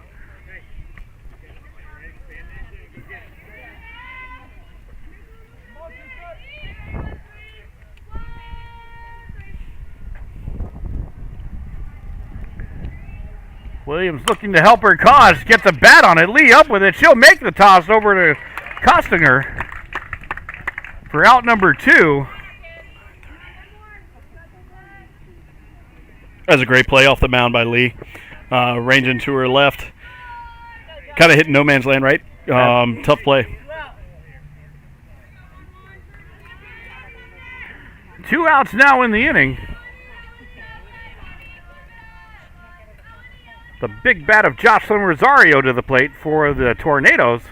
[SPEAKER 2] Williams looking to help her cause, gets a bat on it. Lee up with it. She'll make the toss over to Costinger for out number 2.
[SPEAKER 3] That was a great play off the mound by Lee. Ranging to her left. Kind of hitting no man's land, right? Tough play.
[SPEAKER 2] 2 outs now in the inning. The big bat of Jocelyn Rosario to the plate for the Tornadoes.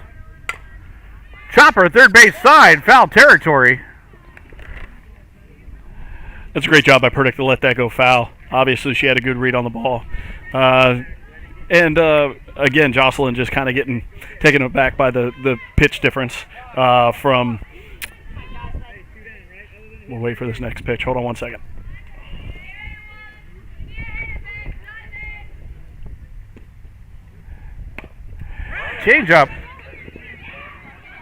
[SPEAKER 2] Chopper, third base side, foul territory.
[SPEAKER 3] That's a great job by Purdick to let that go foul. Obviously, she had a good read on the ball. Again, Jocelyn just kind of taken aback by the pitch difference from... We'll wait for this next pitch. Hold on one second.
[SPEAKER 2] Change up.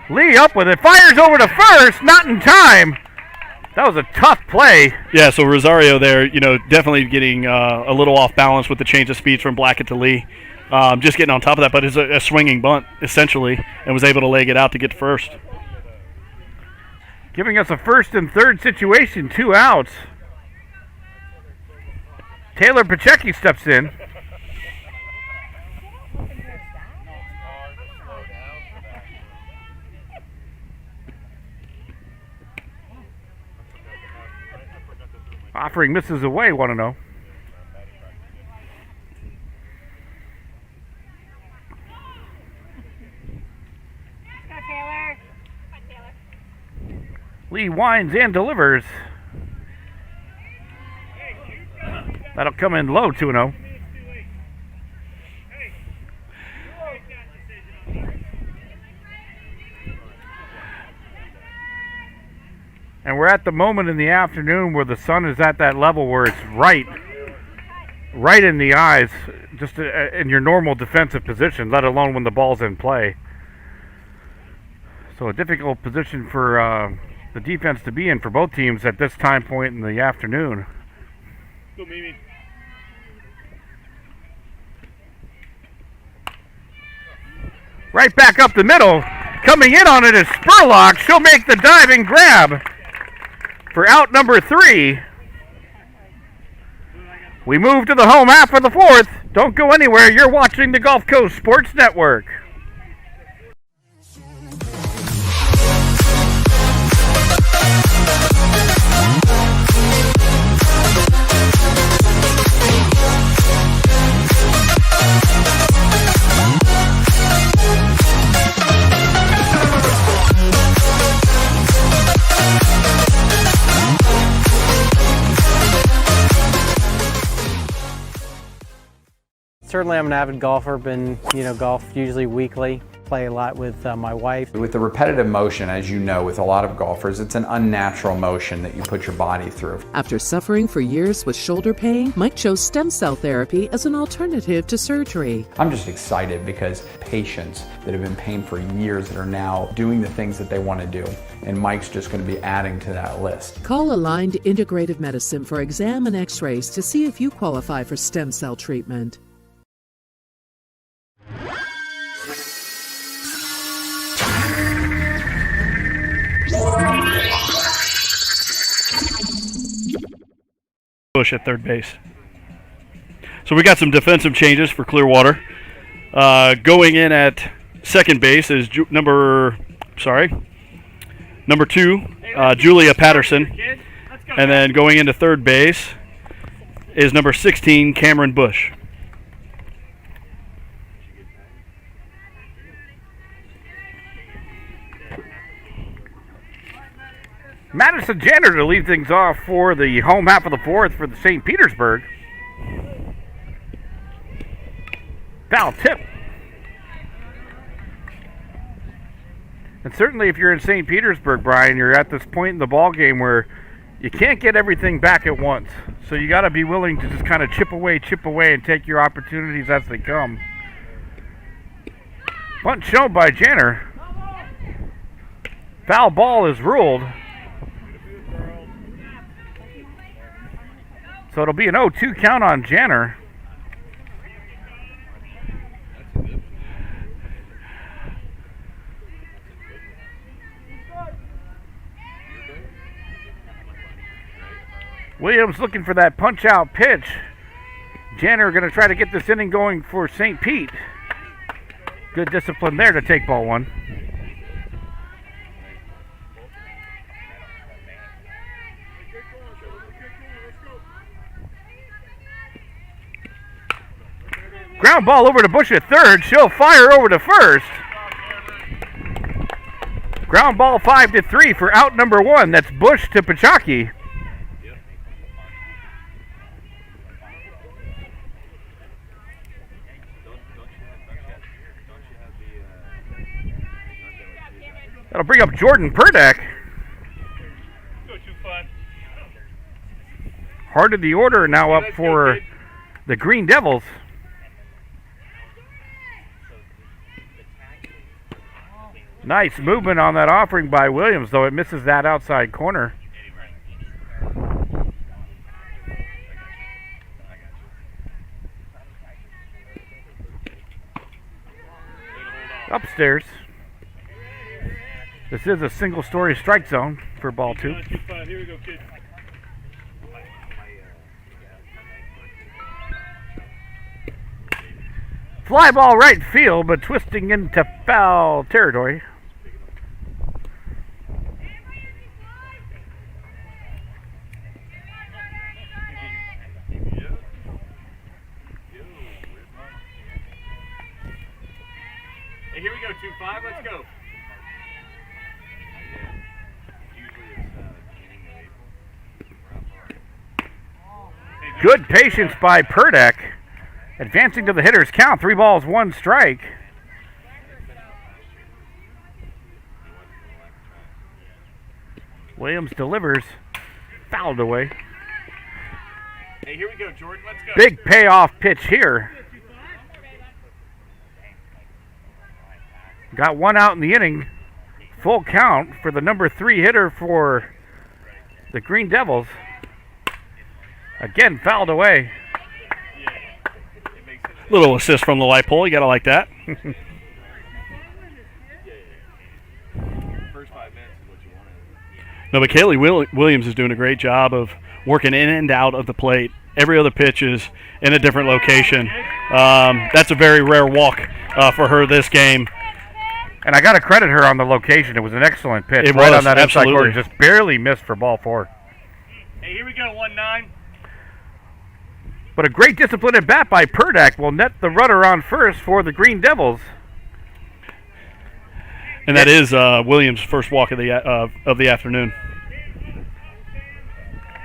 [SPEAKER 2] Lee up with it. Fires over to first. Not in time. That was a tough play.
[SPEAKER 3] Yeah, so Rosario there, definitely getting a little off balance with the change of speeds from Blackett to Lee. Just getting on top of that, but it's a swinging bunt, essentially, and was able to leg it out to get to first.
[SPEAKER 2] Giving us a first and third situation, 2 outs. Taylor Pacheco steps in. Offering misses away, 1-0.
[SPEAKER 5] Go, Taylor. Come on, Taylor.
[SPEAKER 2] Lee winds and delivers. That'll come in low, 2-0. And we're at the moment in the afternoon where the sun is at that level where it's right in the eyes, just in your normal defensive position, let alone when the ball's in play. So a difficult position for the defense to be in for both teams at this time point in the afternoon.
[SPEAKER 3] Go, Mimi.
[SPEAKER 2] Right back up the middle. Coming in on it is Spurlock. She'll make the diving grab for out number 3. We move to the home half of the 4th. Don't go anywhere. You're watching the Gulf Coast Sports Network.
[SPEAKER 8] Certainly I'm an avid golfer, been, golf usually weekly, play a lot with my wife.
[SPEAKER 9] With the repetitive motion, as you know, with a lot of golfers, it's an unnatural motion that you put your body through.
[SPEAKER 10] After suffering for years with shoulder pain, Mike chose stem cell therapy as an alternative to surgery.
[SPEAKER 9] I'm just excited because patients that have been paying for years that are now doing the things that they want to do, and Mike's just going to be adding to that list.
[SPEAKER 10] Call Aligned Integrative Medicine for exam and x-rays to see if you qualify for stem cell treatment.
[SPEAKER 3] Bush at third base. So we got some defensive changes for Clearwater. Going in at second base is number 2, Julia Patterson. And then going into third base is number 16, Cameron Bush.
[SPEAKER 2] Madison Janner to lead things off for the home half of the fourth for the St. Petersburg. Foul tip. And certainly if you're in St. Petersburg, Brian, you're at this point in the ball game where you can't get everything back at once. So you got to be willing to just kind of chip away, and take your opportunities as they come. Bunt shown by Janner. Foul ball is ruled. So it'll be an 0-2 count on Janner. Williams looking for that punch-out pitch. Janner going to try to get this inning going for St. Pete. Good discipline there to take ball one. Ground ball over to Bush at third. She'll fire over to first. Ground ball 5-3 for out number 1. That's Bush to Pachaki. That'll bring up Jordan Purdak. Heart of the order now up for the Green Devils. Nice movement on that offering by Williams, though it misses that outside corner. Upstairs. This is a single-story strike zone for ball 2.
[SPEAKER 3] Here we go, kid.
[SPEAKER 2] Fly ball right field, but twisting into foul territory.
[SPEAKER 3] Hey, here we go, 2-5, let's go.
[SPEAKER 2] Good patience by Purdak. Advancing to the hitter's count. 3 balls, 1 strike. Williams delivers. Fouled away.
[SPEAKER 3] Hey, here we go, Jordan. Let's go.
[SPEAKER 2] Big payoff pitch here. Got 1 out in the inning. Full count for the number 3 hitter for the Green Devils. Again, fouled away.
[SPEAKER 3] Little assist from the light pole. You got to like that. No, but Kaylee Williams is doing a great job of working in and out of the plate. Every other pitch is in a different location. That's a very rare walk for her this game.
[SPEAKER 2] And I got to credit her on the location. It was an excellent pitch.
[SPEAKER 3] It
[SPEAKER 2] right
[SPEAKER 3] was,
[SPEAKER 2] on that inside
[SPEAKER 3] absolutely.
[SPEAKER 2] corner. Just barely missed for ball 4.
[SPEAKER 3] Hey, here we go, 1-9.
[SPEAKER 2] But a great discipline at bat by Purdak will net the runner on first for the Green Devils.
[SPEAKER 3] And that is Williams' first walk of the afternoon.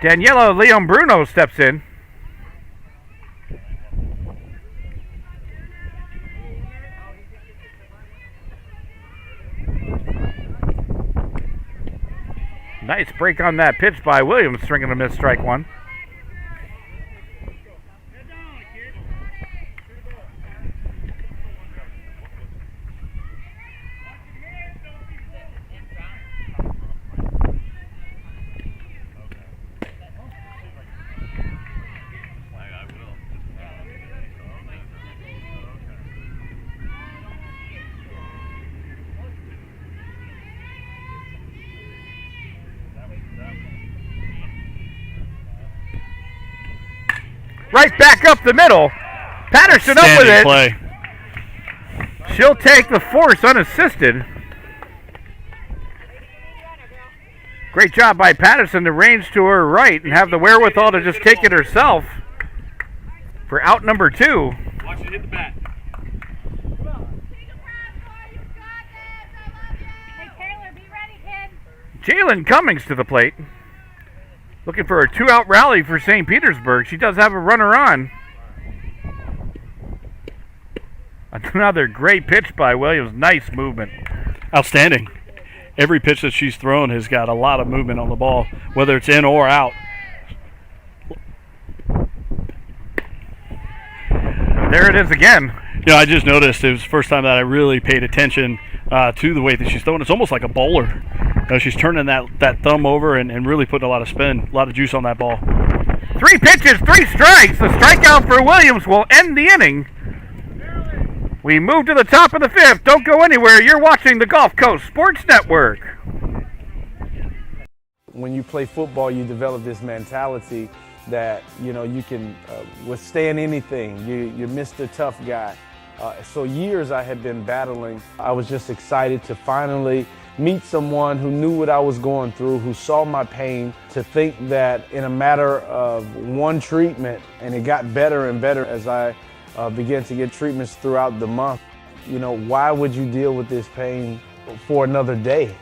[SPEAKER 2] Daniela Leon Bruno steps in. Nice break on that pitch by Williams, stringing a miss, strike one. Right back up the middle. Patterson up with it.
[SPEAKER 3] Play.
[SPEAKER 2] She'll take the force unassisted. Great job by Patterson to range to her right and have the wherewithal to just take it herself for out number 2.
[SPEAKER 3] Watch it hit the bat.
[SPEAKER 5] Hey, Taylor, be ready, kid.
[SPEAKER 2] Jalen Cummings to the plate. Looking for a 2-out rally for St. Petersburg. She does have a runner on. Another great pitch by Williams. Nice movement.
[SPEAKER 3] Outstanding. Every pitch that she's thrown has got a lot of movement on the ball, whether it's in or out.
[SPEAKER 2] There it is again.
[SPEAKER 3] You know, I just noticed it was the first time that I really paid attention to the way that she's throwing. It's almost like a bowler. You know, she's turning that thumb over and really putting a lot of spin, a lot of juice on that ball.
[SPEAKER 2] 3 pitches, 3 strikes. The strikeout for Williams will end the inning. We move to the top of the 5th. Don't go anywhere. You're watching the Gulf Coast Sports Network.
[SPEAKER 6] When you play football, you develop this mentality that, you know, you can withstand anything. You're Mr. Tough Guy. So years I had been battling. I was just excited to finally meet someone who knew what I was going through, who saw my pain, to think that in a matter of one treatment, and it got better and better as I began to get treatments throughout the month. You know, why would you deal with this pain for another day?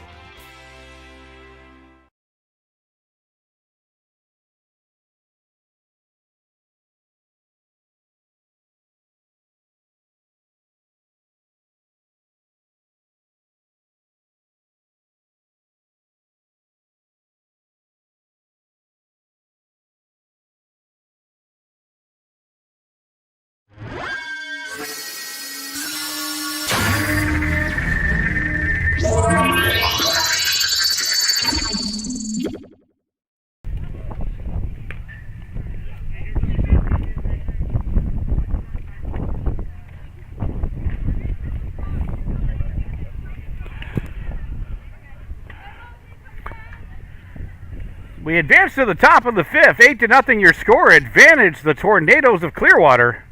[SPEAKER 2] We advance to the top of the 5th. 8-0 your score. Advantage the Tornadoes of Clearwater.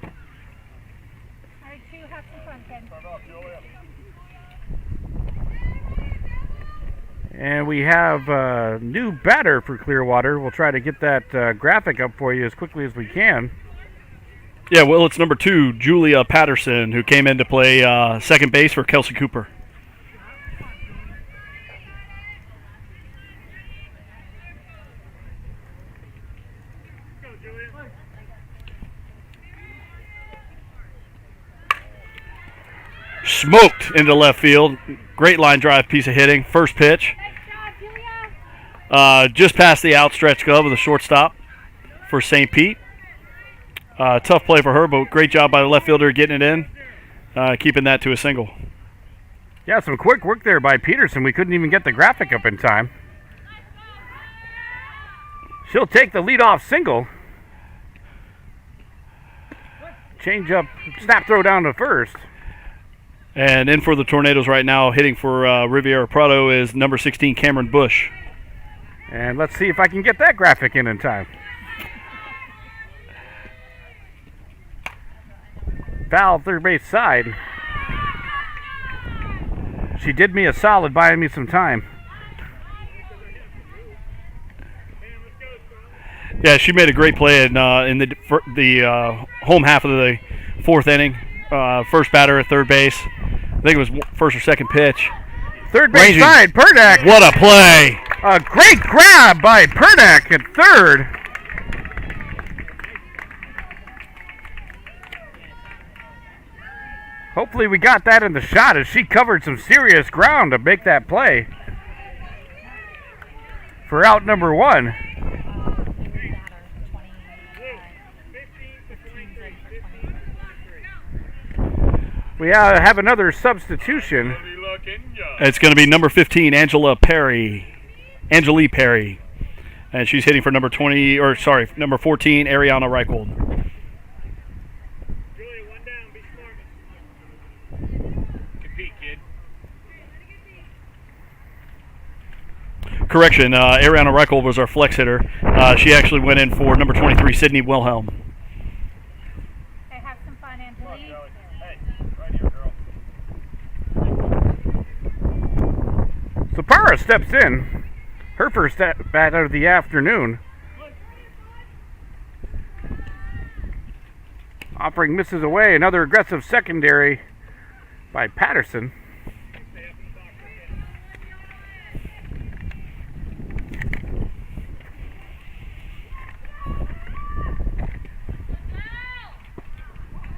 [SPEAKER 5] All right, 2, have some fun, kid.
[SPEAKER 2] And we have a new batter for Clearwater. We'll try to get that graphic up for you as quickly as we can.
[SPEAKER 3] Yeah, well, it's number 2, Julia Patterson, who came in to play second base for Kelsey Cooper. Smoked into left field. Great line drive piece of hitting. First pitch. Just past the outstretched glove of the shortstop for St. Pete. Tough play for her, but great job by the left fielder getting it in, keeping that to a single.
[SPEAKER 2] Yeah, some quick work there by Peterson. We couldn't even get the graphic up in time. She'll take the leadoff single. Change up, snap throw down to first.
[SPEAKER 3] And in for the Tornadoes right now, hitting for Riviera Prado, is number 16, Cameron Bush.
[SPEAKER 2] And let's see if I can get that graphic in time. Foul third base side. She did me a solid buying me some time.
[SPEAKER 3] Yeah, she made a great play in the home half of the 4th inning. First batter at third base. I think it was first or second pitch.
[SPEAKER 2] Third base side, Perdak.
[SPEAKER 3] What a play!
[SPEAKER 2] A great grab by Perdak at third. Hopefully we got that in the shot as she covered some serious ground to make that play for out number 1. We have another substitution.
[SPEAKER 3] It's going to be number 15, Angelique Perry. And she's hitting for number 14, Ariana Reichold. Correction, Ariana Reichold was our flex hitter. She actually went in for number 23, Sydney Wilhelm.
[SPEAKER 5] Okay, have some fun, Angelique.
[SPEAKER 2] So Parra steps in. Her first bat of the afternoon. Offering misses away. Another aggressive secondary by Patterson.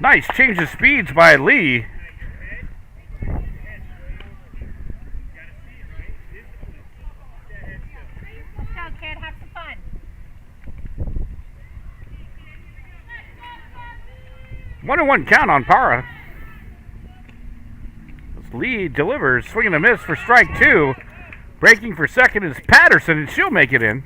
[SPEAKER 2] Nice change of speeds by Lee.
[SPEAKER 5] Let's go, kid. Have some fun.
[SPEAKER 2] 1-1 count on Parra. As Lee delivers, swing and a miss for strike 2. Breaking for second is Patterson, and she'll make it in.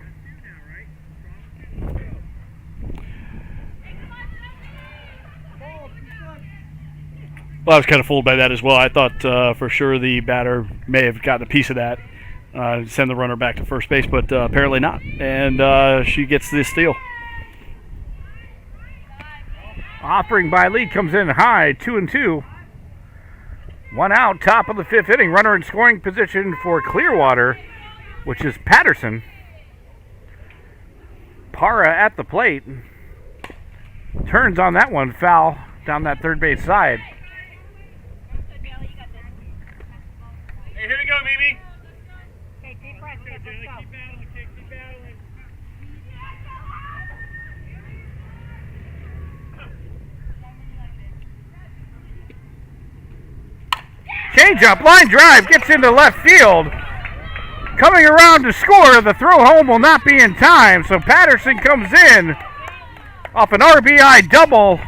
[SPEAKER 3] Well, I was kind of fooled by that as well. I thought for sure the batter may have gotten a piece of that, send the runner back to first base, but apparently not. And she gets this steal.
[SPEAKER 2] Offering by Lee comes in high, 2-2. 1 out, top of the 5th inning. Runner in scoring position for Clearwater, which is Patterson. Parra at the plate. Turns on that one, foul down that third base side.
[SPEAKER 1] Hey, here we go, Mimi.
[SPEAKER 5] Okay, deep breath, kid. Let's go.
[SPEAKER 1] Keep battling, kid. Keep battling.
[SPEAKER 2] Change up, line drive, gets into left field. Coming around to score, the throw home will not be in time, so Patterson comes in off an RBI double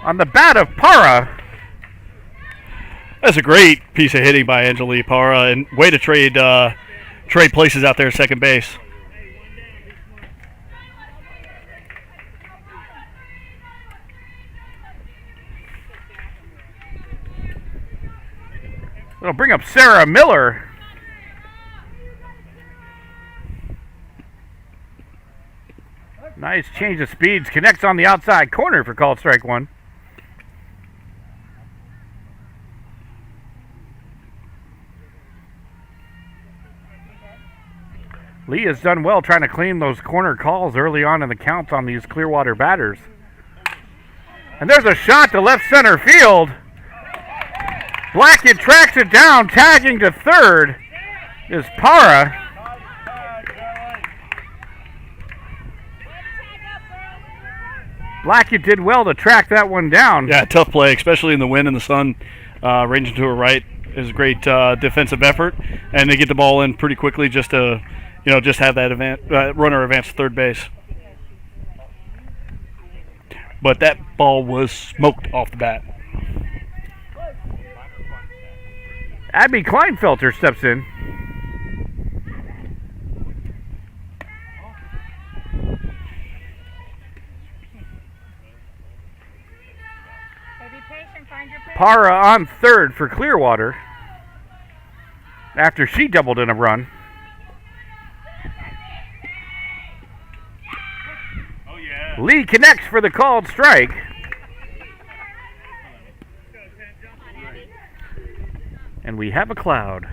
[SPEAKER 2] on the bat of Parra.
[SPEAKER 3] That's a great piece of hitting by Angelique Parra, and way to trade places out there at second base.
[SPEAKER 2] It'll bring up Sarah Miller. Nice change of speeds. Connects on the outside corner for called strike 1. Lee has done well trying to clean those corner calls early on in the counts on these Clearwater batters. And there's a shot to left center field. Blackett tracks it down, tagging to third is Parra. Blackett did well to track that one down.
[SPEAKER 3] Yeah, tough play, especially in the wind and the sun. Ranging to her right is a great defensive effort, and they get the ball in pretty quickly just to, just have that runner advance to third base. But that ball was smoked off the bat.
[SPEAKER 2] Abby Kleinfelter steps in. Parra on third for Clearwater after she doubled in a run.
[SPEAKER 1] Oh, yeah.
[SPEAKER 2] Lee connects for the called strike. And we have a cloud.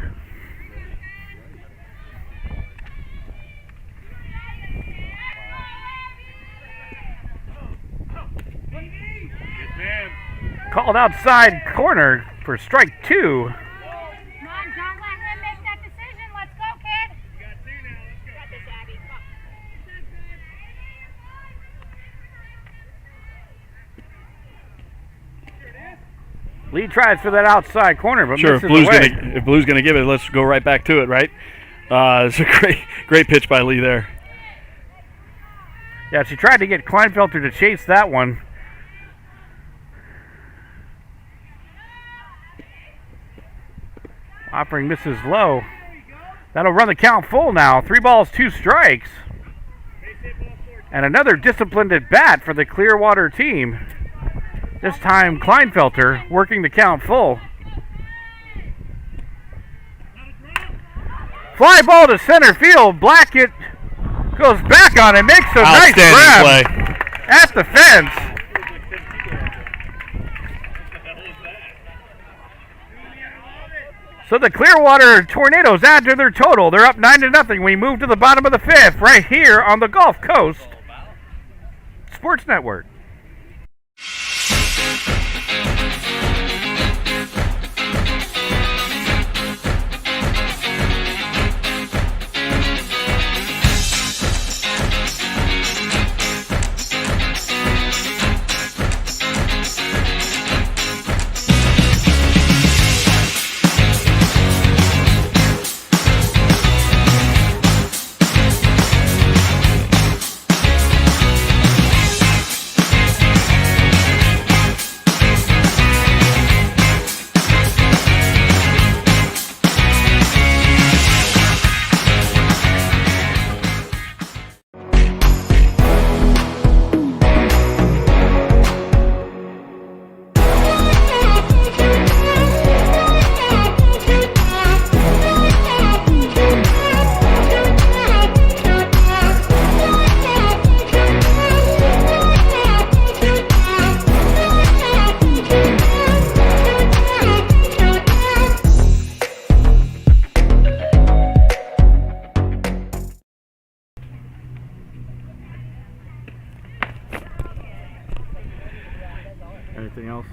[SPEAKER 2] Called outside corner for strike 2.
[SPEAKER 5] Come on, don't let him make that decision. Let's go, kid.
[SPEAKER 1] You got 2 now. Let's go. Got this, Abby. Come on.
[SPEAKER 2] Lee tries for that outside corner, but
[SPEAKER 3] sure,
[SPEAKER 2] misses
[SPEAKER 3] if Blue's gonna give it, let's go right back to it, right? It's a great pitch by Lee there.
[SPEAKER 2] Yeah, she tried to get Kleinfelter to chase that one. Offering misses low. That'll run the count full now. 3 balls, 2 strikes. And another disciplined at bat for the Clearwater team. This time Kleinfelter working the count full. Fly ball to center field. Blackett goes back on it, makes a nice grab
[SPEAKER 3] play
[SPEAKER 2] at the fence. So the Clearwater Tornadoes add to their total. They're up 9-0. We move to the bottom of the 5th right here on the Gulf Coast Sports Network. Anything else?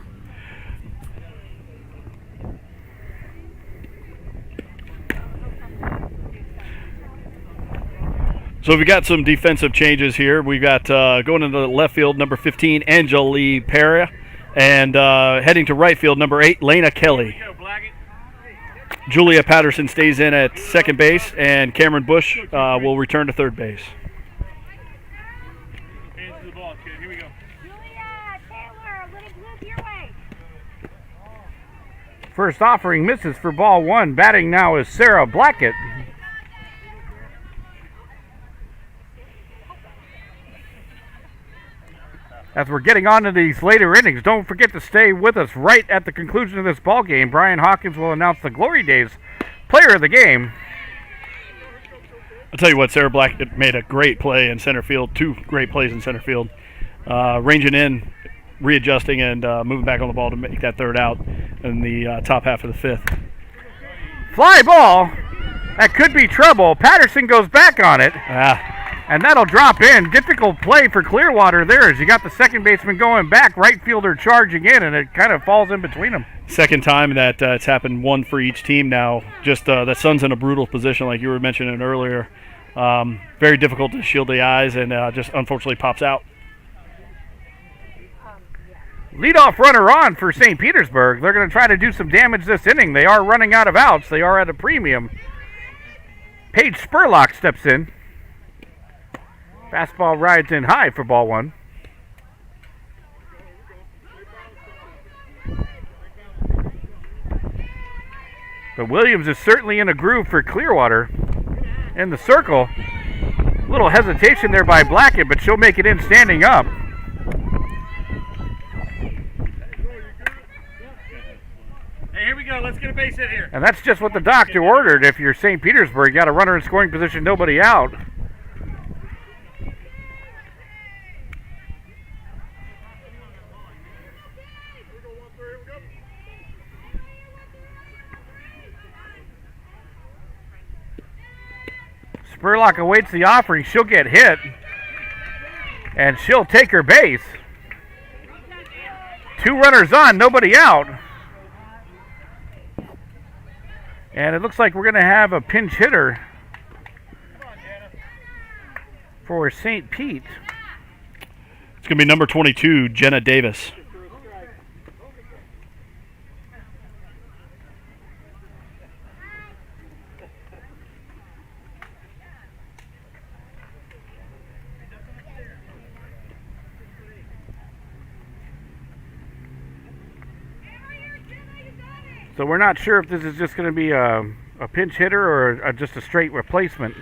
[SPEAKER 3] So we've got some defensive changes here. We've got going into the left field, number 15, Angeli Pereira, and heading to right field, number 8, Lena Kelly. Julia Patterson stays in at second base, and Cameron Bush will return to third base.
[SPEAKER 2] First offering misses for ball 1. Batting now is Sarah Blackett. As we're getting on to these later innings, don't forget to stay with us right at the conclusion of this ball game. Brian Hawkins will announce the Glory Days player of the game.
[SPEAKER 3] I'll tell you what, Sarah Blackett made a great play in center field, 2 great plays in center field. Ranging in, readjusting, and moving back on the ball to make that third out in the top half of the 5th.
[SPEAKER 2] Fly ball. That could be trouble. Patterson goes back on it. And that'll drop in. Difficult play for Clearwater there as you got the second baseman going back, right fielder charging in, and it kind of falls in between them.
[SPEAKER 3] Second time that it's happened, 1 for each team now. Just the sun's in a brutal position like you were mentioning earlier. Very difficult to shield the eyes, and just unfortunately pops out.
[SPEAKER 2] Leadoff runner on for St. Petersburg. They're going to try to do some damage this inning. They are running out of outs. They are at a premium. Paige Spurlock steps in. Fastball rides in high for ball 1. But Williams is certainly in a groove for Clearwater. In the circle. A little hesitation there by Blackett, but she'll make it in standing up.
[SPEAKER 1] Hey, here we go. Let's get a base hit here.
[SPEAKER 2] And that's just what the doctor ordered. If you're St. Petersburg, you got a runner in scoring position, nobody out. Spurlock awaits the offering. She'll get hit. And she'll take her base. 2 runners on, nobody out. And it looks like we're going to have a pinch hitter for St. Pete.
[SPEAKER 3] It's going to be number 22, Jenna Davis.
[SPEAKER 2] So we're not sure if this is just going to be a pinch hitter or just a straight replacement.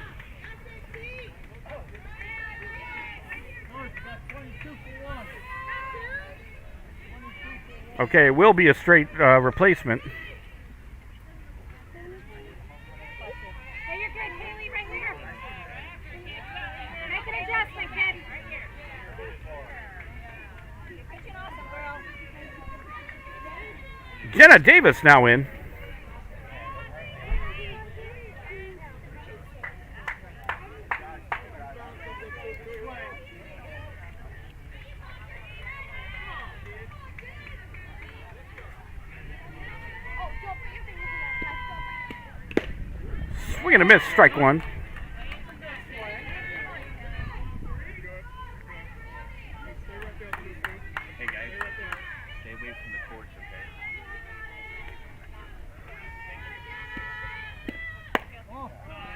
[SPEAKER 2] Okay, it will be a straight replacement.
[SPEAKER 5] Hey, you're good, Haley, right here. Make an adjustment, kid.
[SPEAKER 2] Jenna Davis now in. Swing and a miss, strike one.
[SPEAKER 1] Hey guys, stay away from the courts,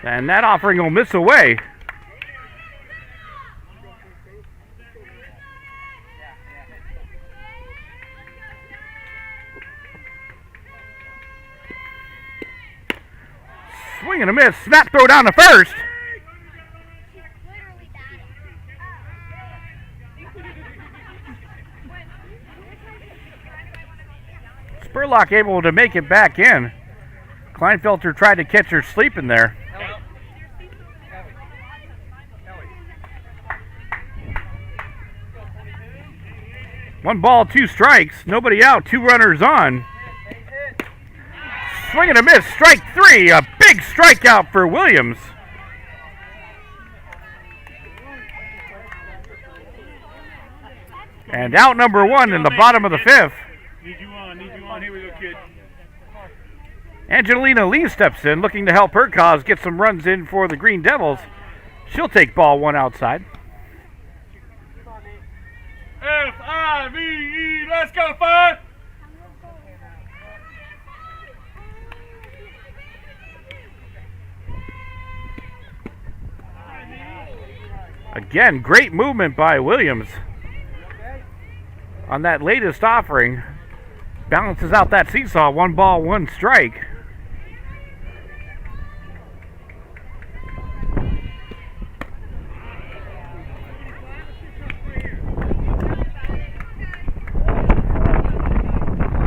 [SPEAKER 1] okay?
[SPEAKER 2] And that offering will miss away. Swing and a miss. Snap throw down to first. Spurlock able to make it back in. Kleinfelter tried to catch her sleeping there. One ball, two strikes. Nobody out. Two runners on. Swing and a miss. Strike three. A big strikeout for Williams. And out number one in the bottom of the fifth.
[SPEAKER 1] Need you on. Here we go, kid.
[SPEAKER 2] Angelina Lee steps in, looking to help her cause get some runs in for the Green Devils. She'll take ball one outside.
[SPEAKER 1] F-I-V-E, let's go, 5.
[SPEAKER 2] Again, great movement by Williams on that latest offering. Balances out that seesaw. One ball, one strike.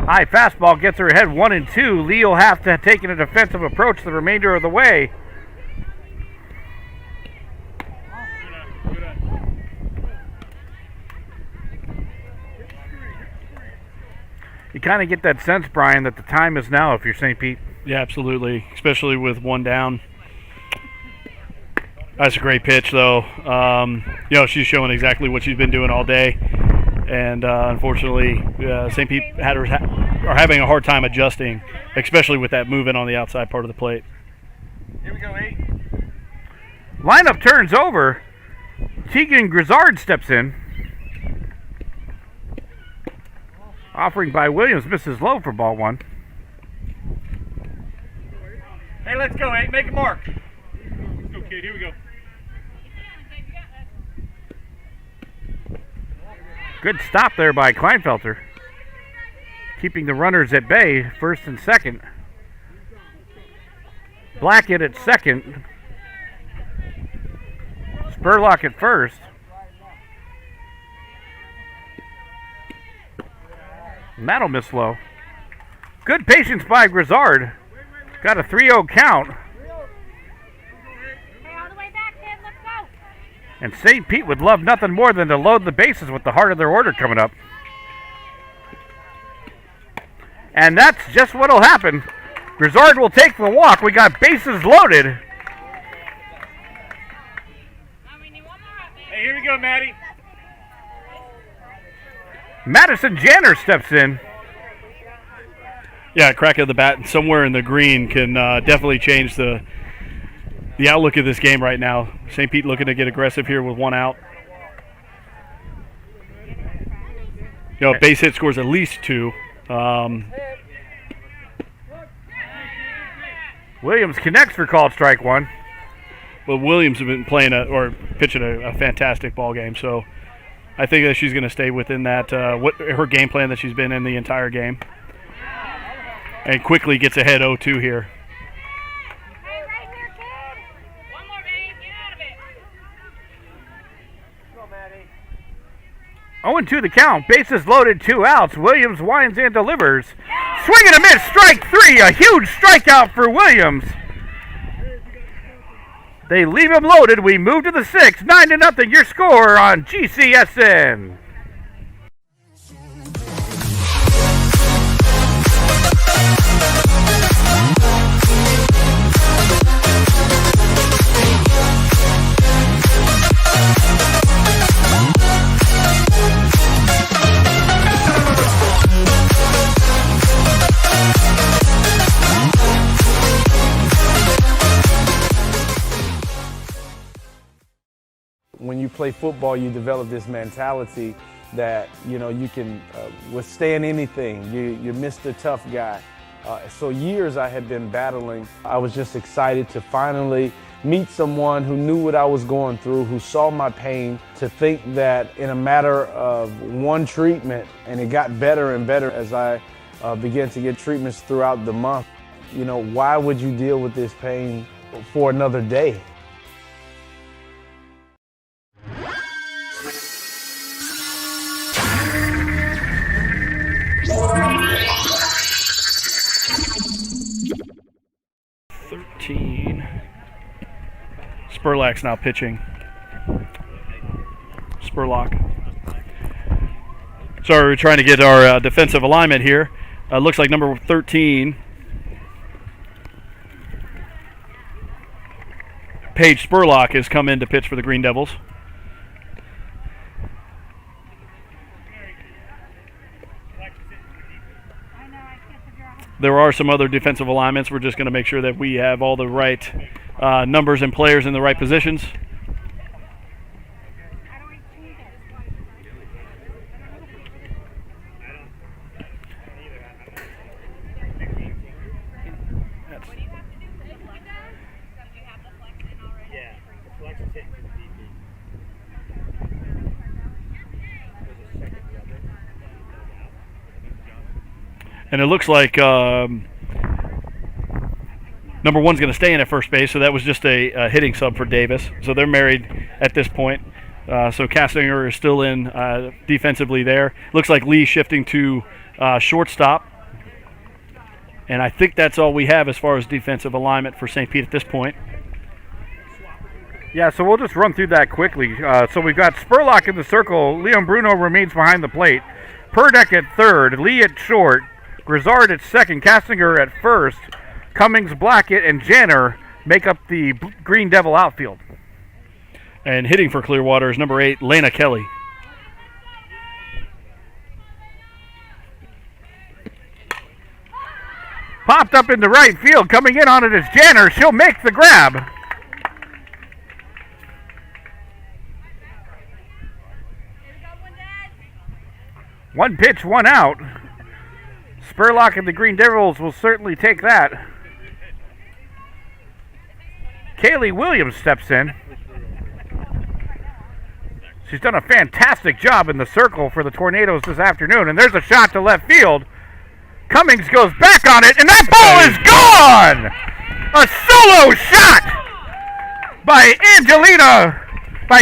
[SPEAKER 2] High fastball gets her ahead 1-2. Lee will have to take a defensive approach the remainder of the way. You kind of get that sense, Brian, that the time is now if you're St. Pete.
[SPEAKER 3] Yeah, absolutely, especially with one down. That's a great pitch, though. She's showing exactly what she's been doing all day. And unfortunately, St. Pete are having a hard time adjusting, especially with that movement on the outside part of the plate.
[SPEAKER 1] Here we go, 8.
[SPEAKER 2] Lineup turns over. Tegan Grizzard steps in. Offering by Williams misses low for ball one.
[SPEAKER 1] Hey, let's go, 8. Make a mark. Let's go, kid. Here we go.
[SPEAKER 2] Good stop there by Kleinfelter. Keeping the runners at bay, first and second. Blackett at second. Spurlock at first. And that'll miss low. Good patience by Grizzard. Got a 3-0 count. And St. Pete would love nothing more than to load the bases with the heart of their order coming up. And that's just what'll happen. Grizzard will take the walk. We got bases loaded.
[SPEAKER 1] Hey, here we go, Maddie.
[SPEAKER 2] Madison Janner steps in.
[SPEAKER 3] Yeah, crack of the bat somewhere in the green can definitely change the outlook of this game right now. St. Pete looking to get aggressive here with one out. Base hit scores at least 2.
[SPEAKER 2] Williams connects for called strike one.
[SPEAKER 3] Well, Williams has been pitching a fantastic ball game, so I think that she's going to stay within that her game plan that she's been in the entire game. and quickly gets ahead 0-2 here.
[SPEAKER 5] Hey, right here, kid. One more, babe. Get out of it.
[SPEAKER 2] 0-2 the count. Bases loaded, 2 outs. Williams winds and delivers. Swing and a miss, strike 3. A huge strikeout for Williams. They leave him loaded. We move to the 6th. 9-0 your score on GCSN.
[SPEAKER 6] When you play football, you develop this mentality that, you know, you can withstand anything. You're Mr. Tough Guy. So years I had been battling. I was just excited to finally meet someone who knew what I was going through, who saw my pain, to think that in a matter of one treatment, and it got better and better as I began to get treatments throughout the month. You know, why would you deal with this pain for another day?
[SPEAKER 3] Spurlock's now pitching. Spurlock. Sorry, we're trying to get our defensive alignment here. Looks like number 13, Paige Spurlock, has come in to pitch for the Green Devils. There are some other defensive alignments. We're just going to make sure that we have all the right numbers and players in the right positions. And it looks like number 1's going to stay in at first base, so that was just a hitting sub for Davis. So they're married at this point. So Castinger is still in defensively there. Looks like Lee shifting to shortstop. And I think that's all we have as far as defensive alignment for St. Pete at this point.
[SPEAKER 2] Yeah, so we'll just run through that quickly. So we've got Spurlock in the circle. Leon Bruno remains behind the plate. Purdeck at third. Lee at short. Grizzard at second, Castinger at first, Cummings, Blackett, and Janner make up the Green Devil outfield.
[SPEAKER 3] And hitting for Clearwater is number 8, Lena Kelly.
[SPEAKER 2] Popped up in the right field, coming in on it is Janner. She'll make the grab. One pitch, one out. Spurlock and the Green Devils will certainly take that. Kaylee Williams steps in. She's done a fantastic job in the circle for the Tornadoes this afternoon, and there's a shot to left field. Cummings goes back on it, and that ball is gone! A solo shot by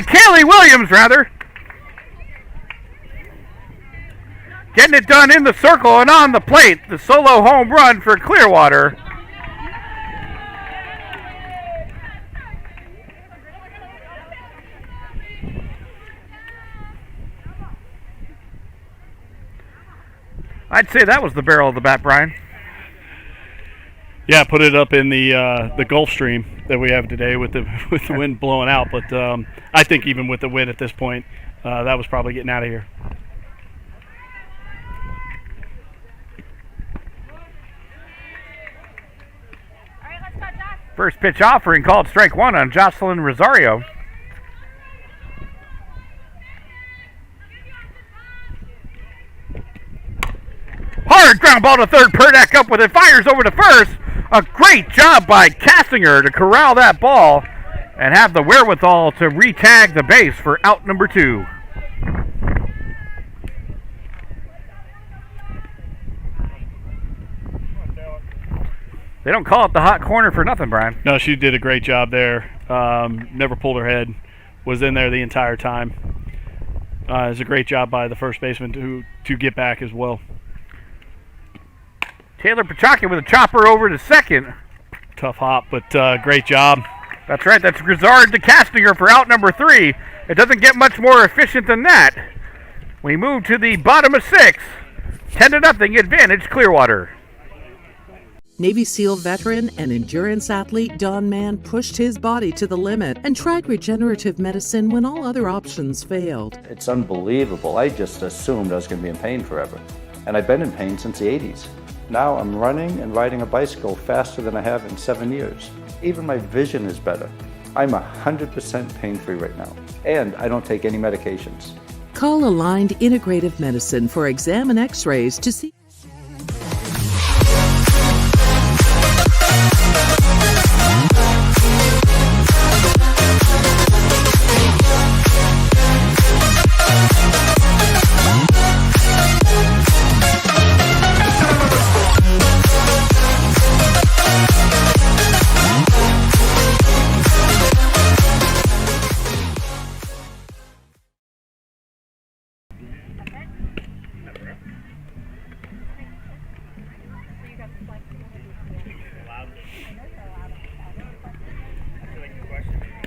[SPEAKER 2] Kaylee Williams, rather. Getting it done in the circle and on the plate. The solo home run for Clearwater. I'd say that was the barrel of the bat, Brian.
[SPEAKER 3] Yeah, put it up in the Gulf Stream that we have today with the wind blowing out. But I think even with the wind at this point, that was probably getting out of here.
[SPEAKER 2] First pitch offering called strike 1 on Jocelyn Rosario. Hard ground ball to third. Purdeck up with it. Fires over to first. A great job by Castinger to corral that ball and have the wherewithal to re-tag the base for out number 2. They don't call it the hot corner for nothing, Brian.
[SPEAKER 3] No, she did a great job there. Never pulled her head. Was in there the entire time. It was a great job by the first baseman to get back as well.
[SPEAKER 2] Taylor Pachaki with a chopper over to second.
[SPEAKER 3] Tough hop, but great job.
[SPEAKER 2] That's right. That's Grizzard to Castinger for out number 3. It doesn't get much more efficient than that. We move to the bottom of 6. 10-0 advantage Clearwater.
[SPEAKER 10] Navy SEAL veteran and endurance athlete Don Mann pushed his body to the limit and tried regenerative medicine when all other options failed.
[SPEAKER 11] It's unbelievable. I just assumed I was going to be in pain forever. And I've been in pain since the 80s. Now I'm running and riding a bicycle faster than I have in 7 years. Even my vision is better. I'm 100% pain-free right now. And I don't take any medications.
[SPEAKER 10] Call Aligned Integrative Medicine for exam and x-rays to see.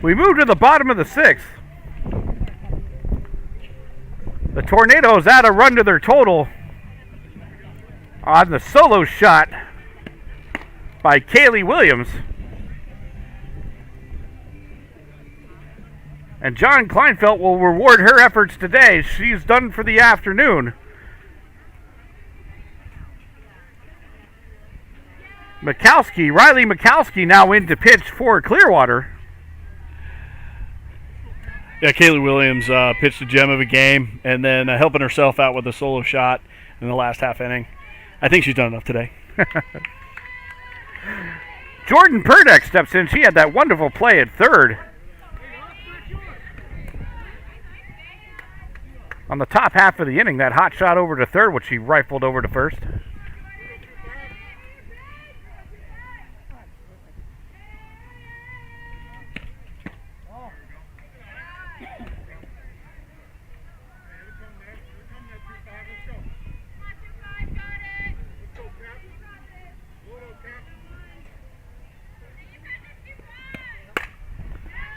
[SPEAKER 2] We move to the bottom of the 6th. The Tornadoes add a run to their total on the solo shot by Kaylee Williams. And John Kleinfeld will reward her efforts today. She's done for the afternoon. Riley Mikowski now in to pitch for Clearwater.
[SPEAKER 3] Yeah, Kaylee Williams pitched a gem of a game and then helping herself out with a solo shot in the last half inning. I think she's done enough today.
[SPEAKER 2] Jordan Purdeck steps in. She had that wonderful play at third. On the top half of the inning, that hot shot over to third, which she rifled over to first.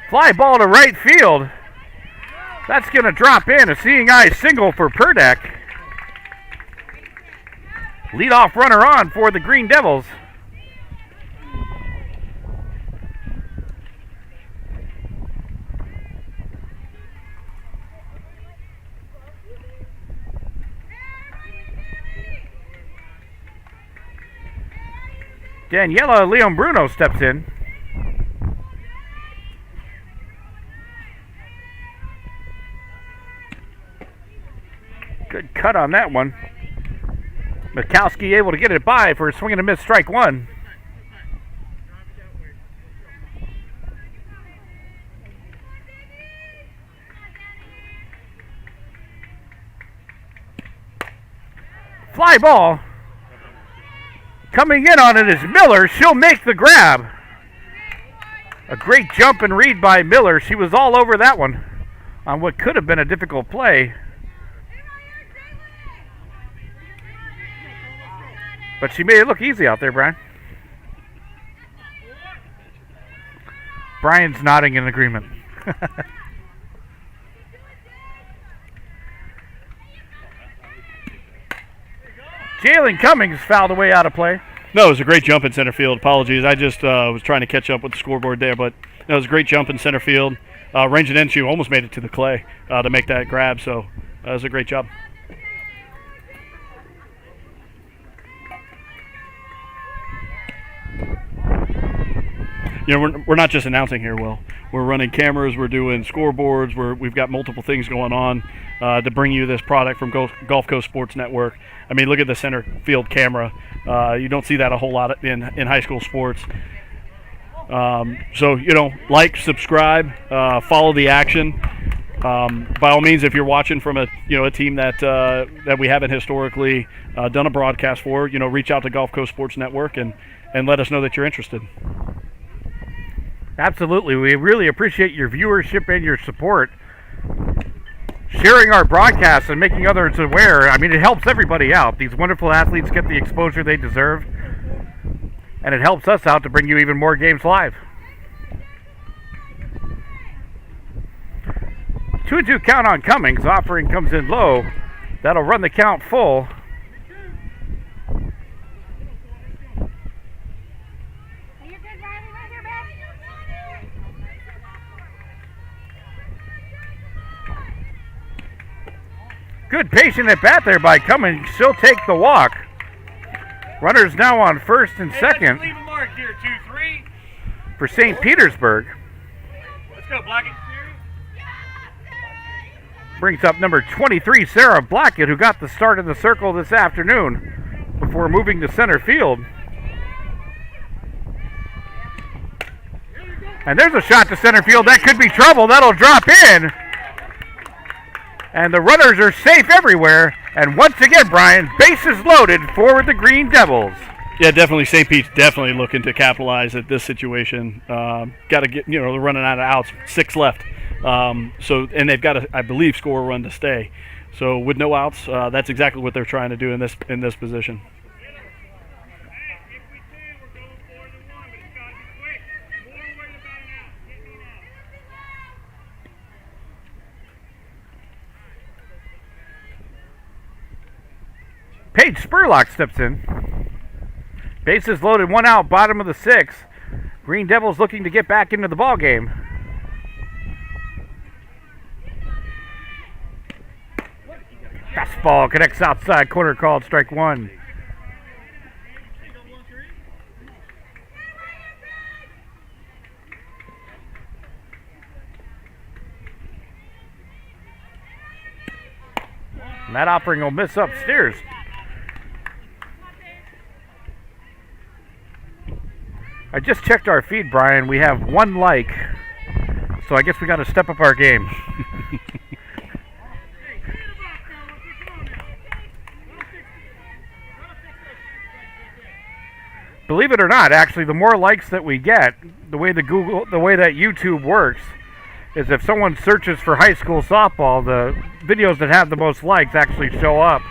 [SPEAKER 2] Fly ball to right field. That's going to drop in. A seeing eye single for Purdeck. Leadoff runner on for the Green Devils. Daniela Leon Bruno steps in. Good cut on that one. Mikowski able to get it by for a swing and a miss, strike one. Fly ball. Coming in on it is Miller. She'll make the grab. A great jump and read by Miller. She was all over that one on what could have been a difficult play. But she made it look easy out there, Brian. Brian's nodding in agreement. Jalen Cummings fouled away out of play.
[SPEAKER 3] No, it was a great jump in center field. Apologies. I just was trying to catch up with the scoreboard there, but it was a great jump in center field. Range and Enshu almost made it to the clay to make that grab, so that was a great job. You know, we're not just announcing here, Will. We're running cameras, we're doing scoreboards, we've got multiple things going on to bring you this product from Gulf Coast Sports Network. I mean, look at the center field camera. You don't see that a whole lot in high school sports. So, you know, like, subscribe, follow the action. By all means, if you're watching from a team that we haven't historically done a broadcast for, reach out to Gulf Coast Sports Network and let us know that you're interested.
[SPEAKER 2] Absolutely. We really appreciate your viewership and your support. Sharing our broadcasts and making others aware, I mean, it helps everybody out. These wonderful athletes get the exposure they deserve, and it helps us out to bring you even more games live. 2-2 count on Cummings. Offering comes in low. That'll run the count full. Good patient at bat there by Cummings. She'll take the walk. Runners now on first and second
[SPEAKER 1] Leave a mark here, 2-3.
[SPEAKER 2] for St. Petersburg.
[SPEAKER 1] Let's go, Blackett.
[SPEAKER 2] Brings up number 23, Sarah Blackett, who got the start in the circle this afternoon before moving to center field. And there's a shot to center field. That could be trouble. That'll drop in. And the runners are safe everywhere. And once again, Brian, bases loaded for the Green Devils.
[SPEAKER 3] Yeah, definitely. St. Pete's definitely looking to capitalize at this situation. Got to get, they're running out of outs. 6 left. And they've got to, I believe, score a run to stay. So with no outs, that's exactly what they're trying to do in this position.
[SPEAKER 2] Paige Spurlock steps in. Bases loaded, 1 out, bottom of the 6th. Green Devils looking to get back into the ball game. Fastball connects outside corner, called strike 1. And that offering will miss upstairs. I just checked our feed, Brian. We have 1 like. So I guess we got to step up our game. Believe it or not, actually, the more likes that we get, the way that YouTube works, is if someone searches for high school softball, the videos that have the most likes actually show up.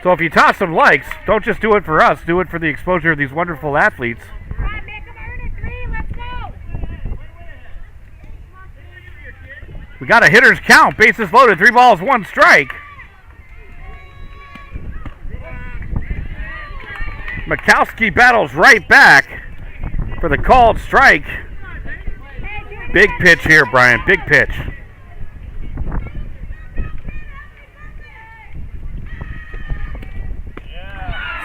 [SPEAKER 2] So if you toss some likes, don't just do it for us, do it for the exposure of these wonderful athletes. We got a hitter's count, bases loaded, 3 balls, 1 strike. Mikowski battles right back for the called strike. Big pitch here, Brian. Big pitch.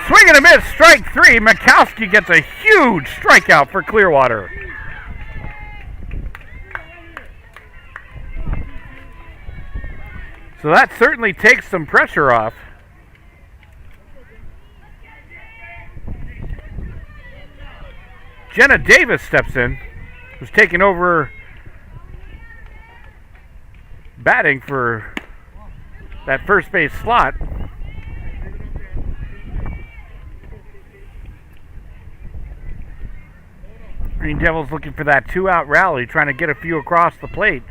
[SPEAKER 2] Swing and a miss, strike 3. Mikowski gets a huge strikeout for Clearwater. So that certainly takes some pressure off. Jenna Davis steps in, who's taking over batting for that first base slot. Green Devils looking for that 2-out rally, trying to get a few across the plate.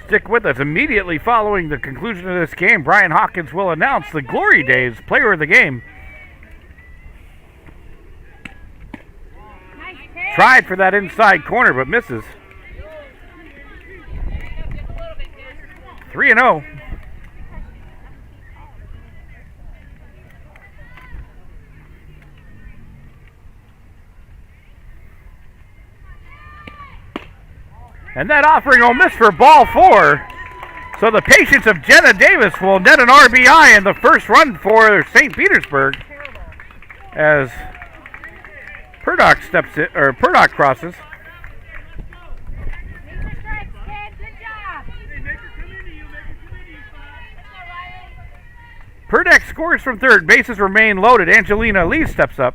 [SPEAKER 2] Stick with us. Immediately following the conclusion of this game, Brian Hawkins will announce the Glory Days player of the game. Tried for that inside corner, but misses. 3-0. And that offering will miss for ball 4. So the patience of Jenna Davis will net an RBI in the first run for St. Petersburg as Purdock crosses. Purdeck scores from third. Bases remain loaded. Angelina Lee steps up.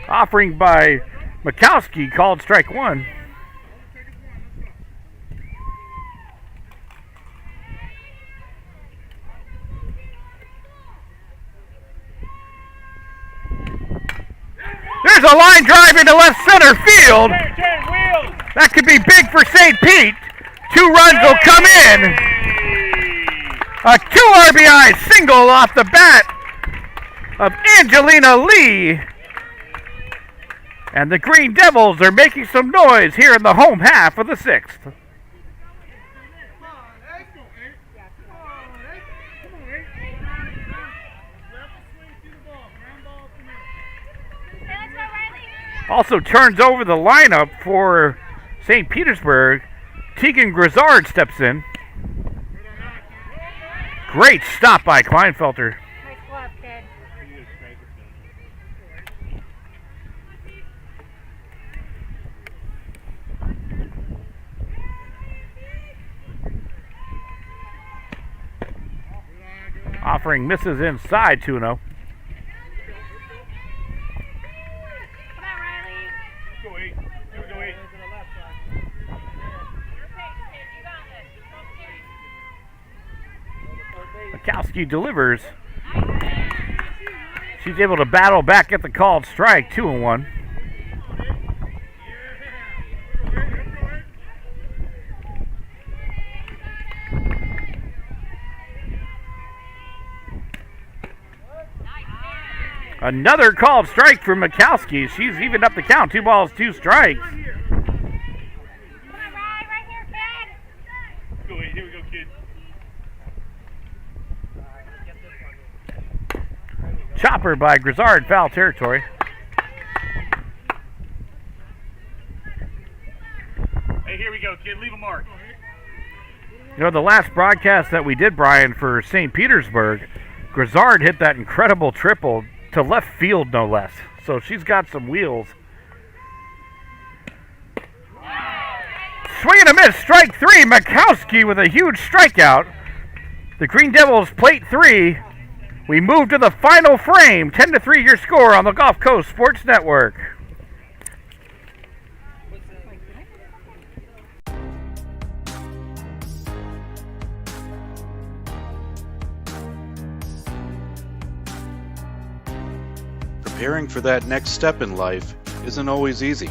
[SPEAKER 2] Offering by Mikowski, called strike one. There's a line drive into left center field. That could be big for St. Pete. 2 runs will come in. A 2 RBI single off the bat of Angelina Lee. And the Green Devils are making some noise here in the home half of the 6th. Also turns over the lineup for St. Petersburg. Tegan Grizzard steps in. Great stop by Kleinfelter.
[SPEAKER 5] Nice glove, kid.
[SPEAKER 2] Offering misses inside 2-0. Mikowski delivers. She's able to battle back at the called strike, 2-1. Another called strike for Mikowski. She's evened up the count. 2 balls, 2 strikes.
[SPEAKER 1] Here we go, kid.
[SPEAKER 2] Chopper by Grizzard, foul territory.
[SPEAKER 1] Hey, here we go, kid. Leave a mark.
[SPEAKER 2] You know, the last broadcast that we did, Brian, for St. Petersburg, Grizzard hit that incredible triple to left field, no less. So she's got some wheels. Swing and a miss, strike 3. Mikowski with a huge strikeout. The Green Devils plate 3. We move to the final frame. 10-3 your score on the Gulf Coast Sports Network.
[SPEAKER 4] Preparing for that next step in life isn't always easy.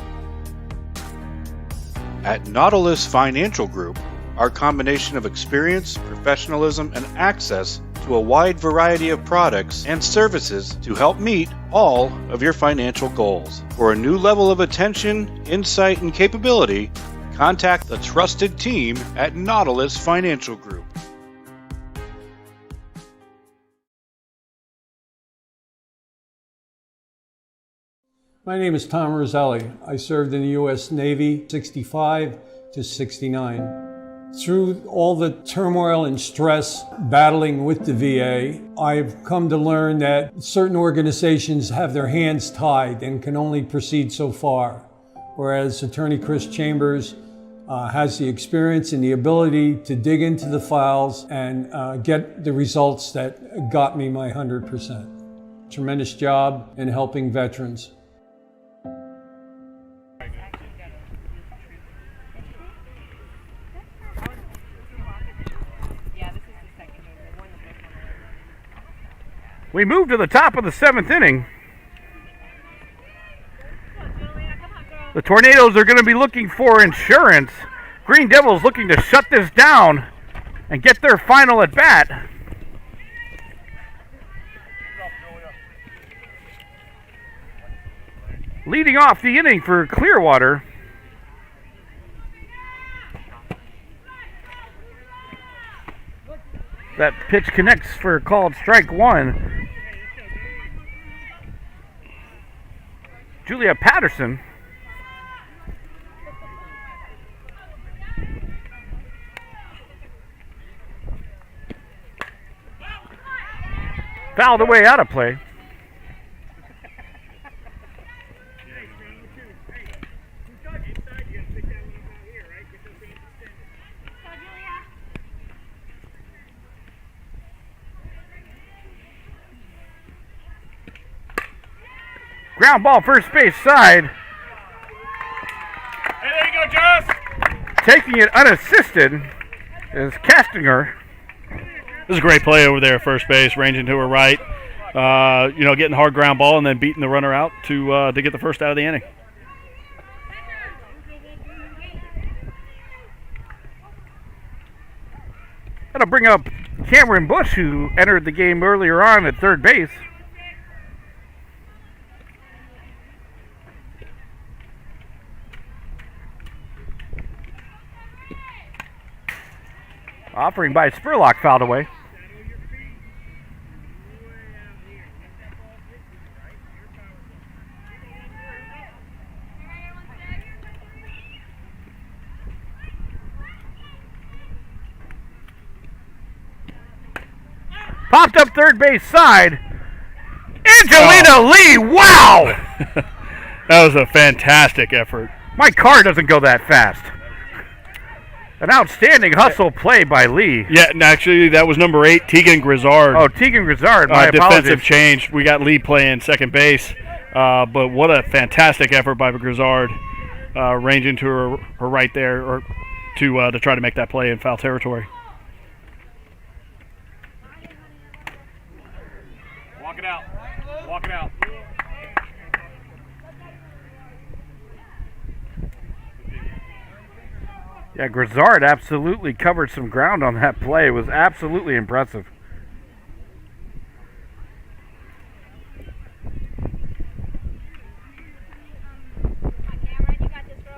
[SPEAKER 4] At Nautilus Financial Group, our combination of experience, professionalism, and access to a wide variety of products and services to help meet all of your financial goals. For a new level of attention, insight, and capability, contact the trusted team at Nautilus Financial Group.
[SPEAKER 7] My name is Tom Roselli. I served in the U.S. Navy 65 to 69. Through all the turmoil and stress battling with the VA, I've come to learn that certain organizations have their hands tied and can only proceed so far, whereas Attorney Chris Chambers has the experience and the ability to dig into the files and get the results that got me my 100%. Tremendous job in helping veterans.
[SPEAKER 2] We move to the top of the 7th inning. The Tornadoes are going to be looking for insurance. Green Devils looking to shut this down and get their final at bat. Leading off the inning for Clearwater. That pitch connects for called strike 1. Julia Patterson. Fouled away out of play. Ground ball first base side.
[SPEAKER 1] Hey, there you go, Josh.
[SPEAKER 2] Taking it unassisted is Castinger.
[SPEAKER 3] This is a great play over there at first base, ranging to her right. Getting the hard ground ball and then beating the runner out to get the first out of the inning.
[SPEAKER 2] That'll bring up Cameron Bush, who entered the game earlier on at third base. Offering by Spurlock fouled away. Popped up third base side. Angelina Lee, wow!
[SPEAKER 3] That was a fantastic effort.
[SPEAKER 2] My car doesn't go that fast. An outstanding hustle play by Lee.
[SPEAKER 3] Yeah, and actually that was number 8, Tegan Grizzard.
[SPEAKER 2] Oh, Tegan Grizzard, my
[SPEAKER 3] defensive
[SPEAKER 2] apologies.
[SPEAKER 3] change. We got Lee playing second base, but what a fantastic effort by Grizzard, ranging to her right there, or to try to make that play in foul territory.
[SPEAKER 1] Walk it out. Walk it out.
[SPEAKER 2] Yeah, Grizzard absolutely covered some ground on that play. It was absolutely impressive.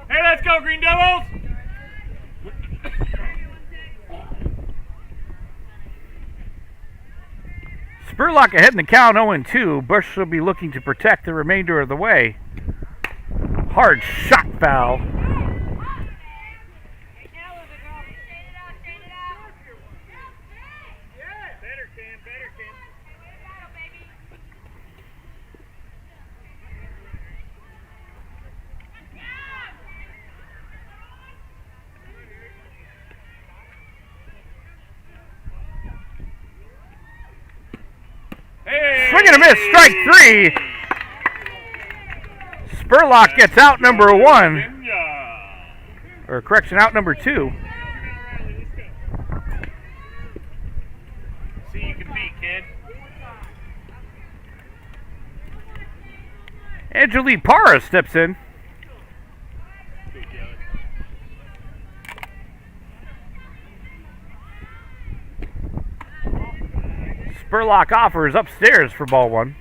[SPEAKER 1] Hey, let's go, Green Devils!
[SPEAKER 2] Spurlock ahead in the count 0-2. Bush will be looking to protect the remainder of the way. Hard shot foul. Swing and a miss, strike 3. Spurlock gets out number 1. Or correction, out number 2.
[SPEAKER 1] See, you can beat, kid.
[SPEAKER 2] Angelique Parra steps in. Spurlock offers upstairs for ball 1.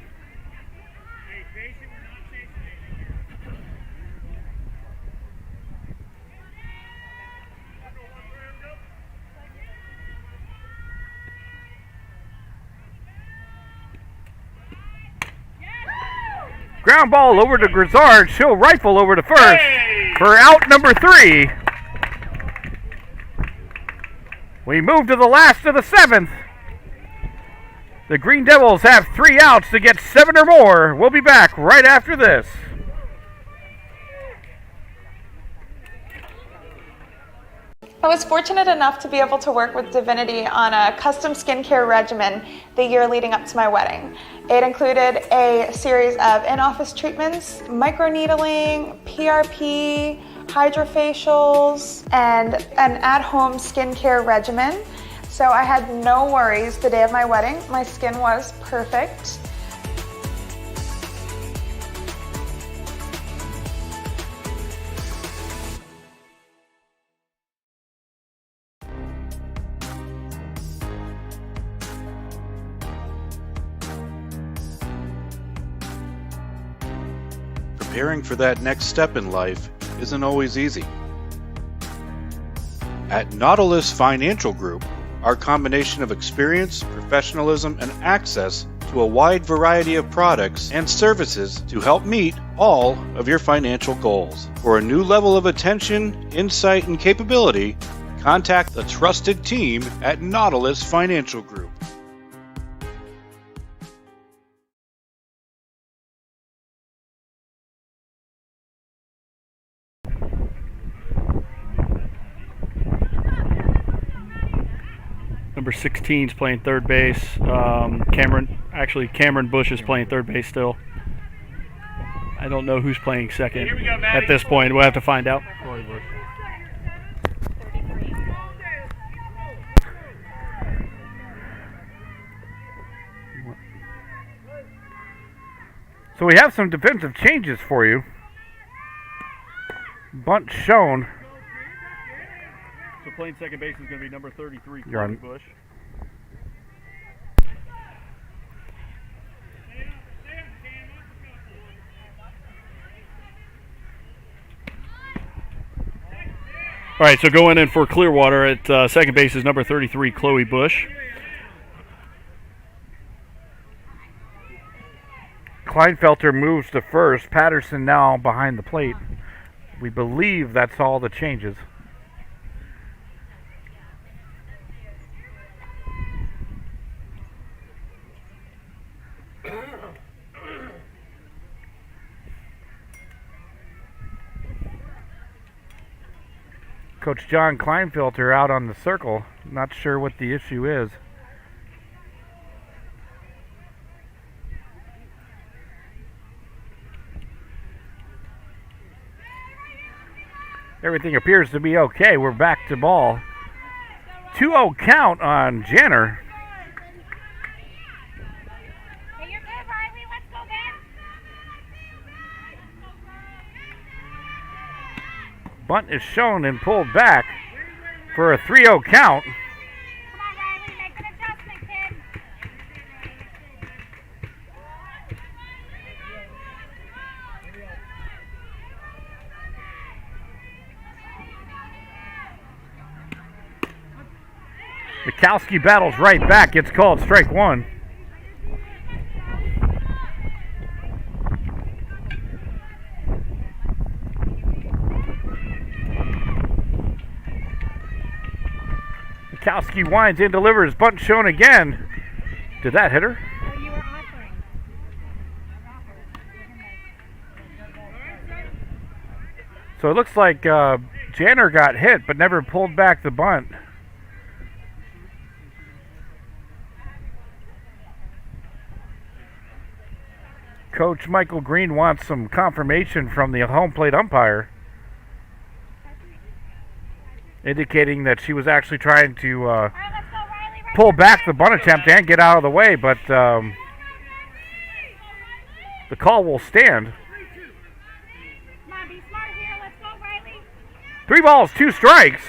[SPEAKER 2] Ground ball over to Grizzard. She'll rifle over to first for out number 3. We move to the last of the 7th. The Green Devils have 3 outs to get 7 or more. We'll be back right after this.
[SPEAKER 12] I was fortunate enough to be able to work with Divinity on a custom skincare regimen the year leading up to my wedding. It included a series of in-office treatments, microneedling, PRP, hydrofacials, and an at-home skincare regimen. So I had no worries the day of my wedding. My skin was perfect.
[SPEAKER 4] Preparing for that next step in life isn't always easy. At Nautilus Financial Group, our combination of experience, professionalism, and access to a wide variety of products and services to help meet all of your financial goals. For a new level of attention, insight, and capability, contact the trusted team at Nautilus Financial Group.
[SPEAKER 3] Number 16 is playing third base. Cameron Bush is playing third base still. I don't know who's playing second at this point. We'll have to find out.
[SPEAKER 2] So we have some defensive changes for you. Bunt shown.
[SPEAKER 3] So playing second base is going to be number 33,
[SPEAKER 2] You're on.
[SPEAKER 3] Bush. All right, so going in for Clearwater at second base is number 33, Chloe Bush.
[SPEAKER 2] Kleinfelter moves to first. Patterson now behind the plate. We believe that's all the changes. Coach John Kleinfelter out on the circle. Not sure what the issue is. Everything appears to be okay. We're back to ball. 2-0 count on Jenner.
[SPEAKER 5] Hey, you're good, Riley. Let's go, man.
[SPEAKER 2] Bunt is shown and pulled back for a 3-0 count.
[SPEAKER 5] Come on, Riley. Make an adjustment, kid.
[SPEAKER 2] Mikowski battles right back. Gets called strike one. Mikowski winds in, delivers. Bunt shown again. Did that hit her? So it looks like Janner got hit but never pulled back the bunt. Coach Michael Green wants some confirmation from the home plate umpire, indicating that she was actually trying to pull back the bunt attempt and get out of the way, but the call will stand. 3 balls, 2 strikes.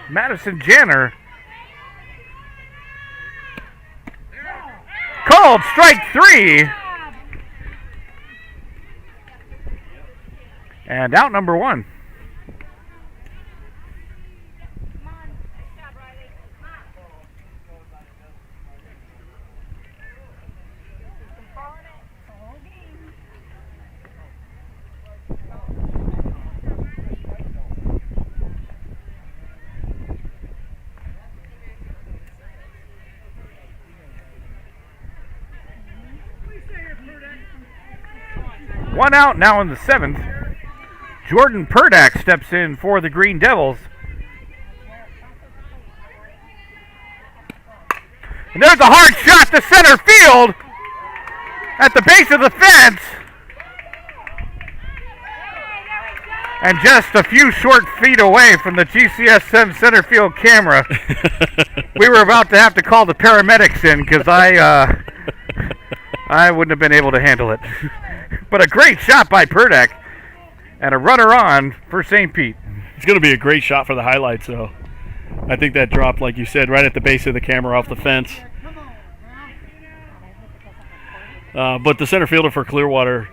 [SPEAKER 2] Madison Janner called strike 3. And out number 1. One out now in the 7th. Jordan Perdak steps in for the Green Devils. And there's a hard shot to center field at the base of the fence. And just a few short feet away from the GCSN center field camera. We were about to have to call the paramedics in because I wouldn't have been able to handle it. But a great shot by Perdak. And a runner on for St. Pete.
[SPEAKER 3] It's going to be a great shot for the highlights, though. I think that dropped, like you said, right at the base of the camera off the fence. But the center fielder for Clearwater,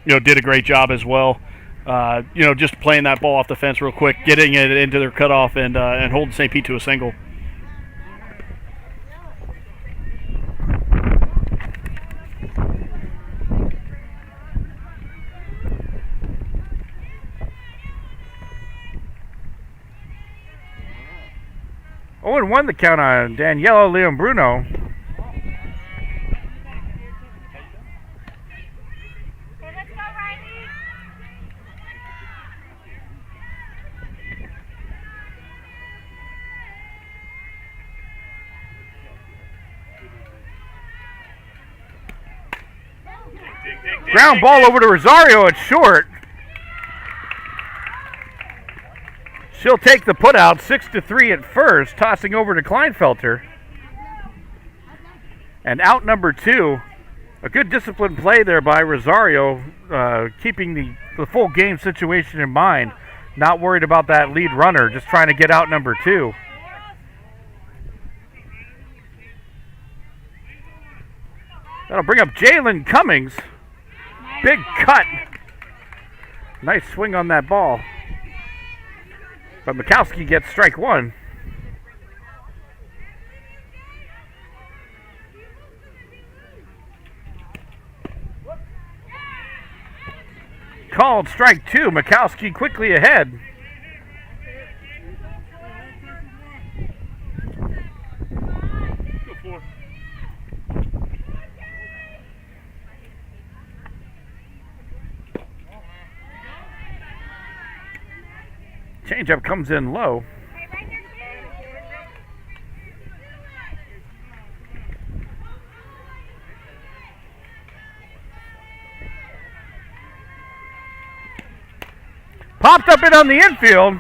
[SPEAKER 3] did a great job as well. Just playing that ball off the fence real quick, getting it into their cutoff, and holding St. Pete to a single.
[SPEAKER 2] Oh, and 1 the count on Daniela Leon Bruno. Ground ball over to Rosario at short. She'll take the put out, 6-3 at first, tossing over to Kleinfelter. And out number 2. A good disciplined play there by Rosario, keeping the full game situation in mind. Not worried about that lead runner, just trying to get out number 2. That'll bring up Jalen Cummings. Big cut. Nice swing on that ball. But Mikowski gets strike 1. Called strike 2. Mikowski quickly ahead. Changeup comes in low. Popped up it on the infield.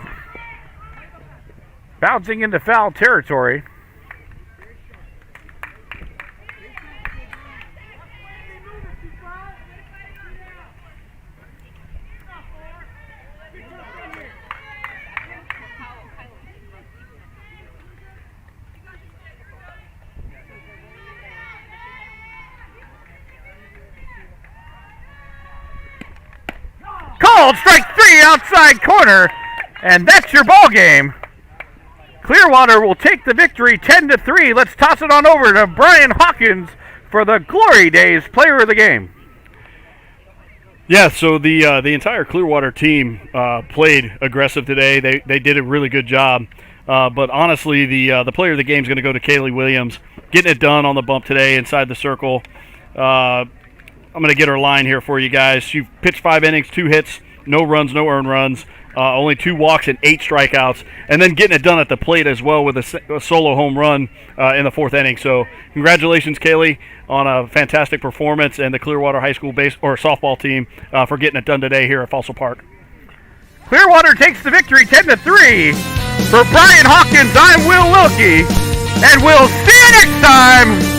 [SPEAKER 2] Bouncing into foul territory. Called strike 3 outside corner, and that's your ball game. Clearwater will take the victory 10-3. Let's toss it on over to Brian Hawkins for the Glory Days Player of the Game.
[SPEAKER 3] Yeah, so the entire Clearwater team played aggressive today. They did a really good job. But honestly, the Player of the Game is going to go to Kaylee Williams, getting it done on the bump today inside the circle. I'm going to get her line here for you guys. She pitched 5 innings, 2 hits, no runs, no earned runs, only 2 walks and 8 strikeouts, and then getting it done at the plate as well with a solo home run in the 4th inning. So congratulations, Kaylee, on a fantastic performance, and the Clearwater High School softball team for getting it done today here at Fossil Park.
[SPEAKER 2] Clearwater takes the victory 10-3. For Brian Hawkins, I'm Will Wilkie, and we'll see you next time.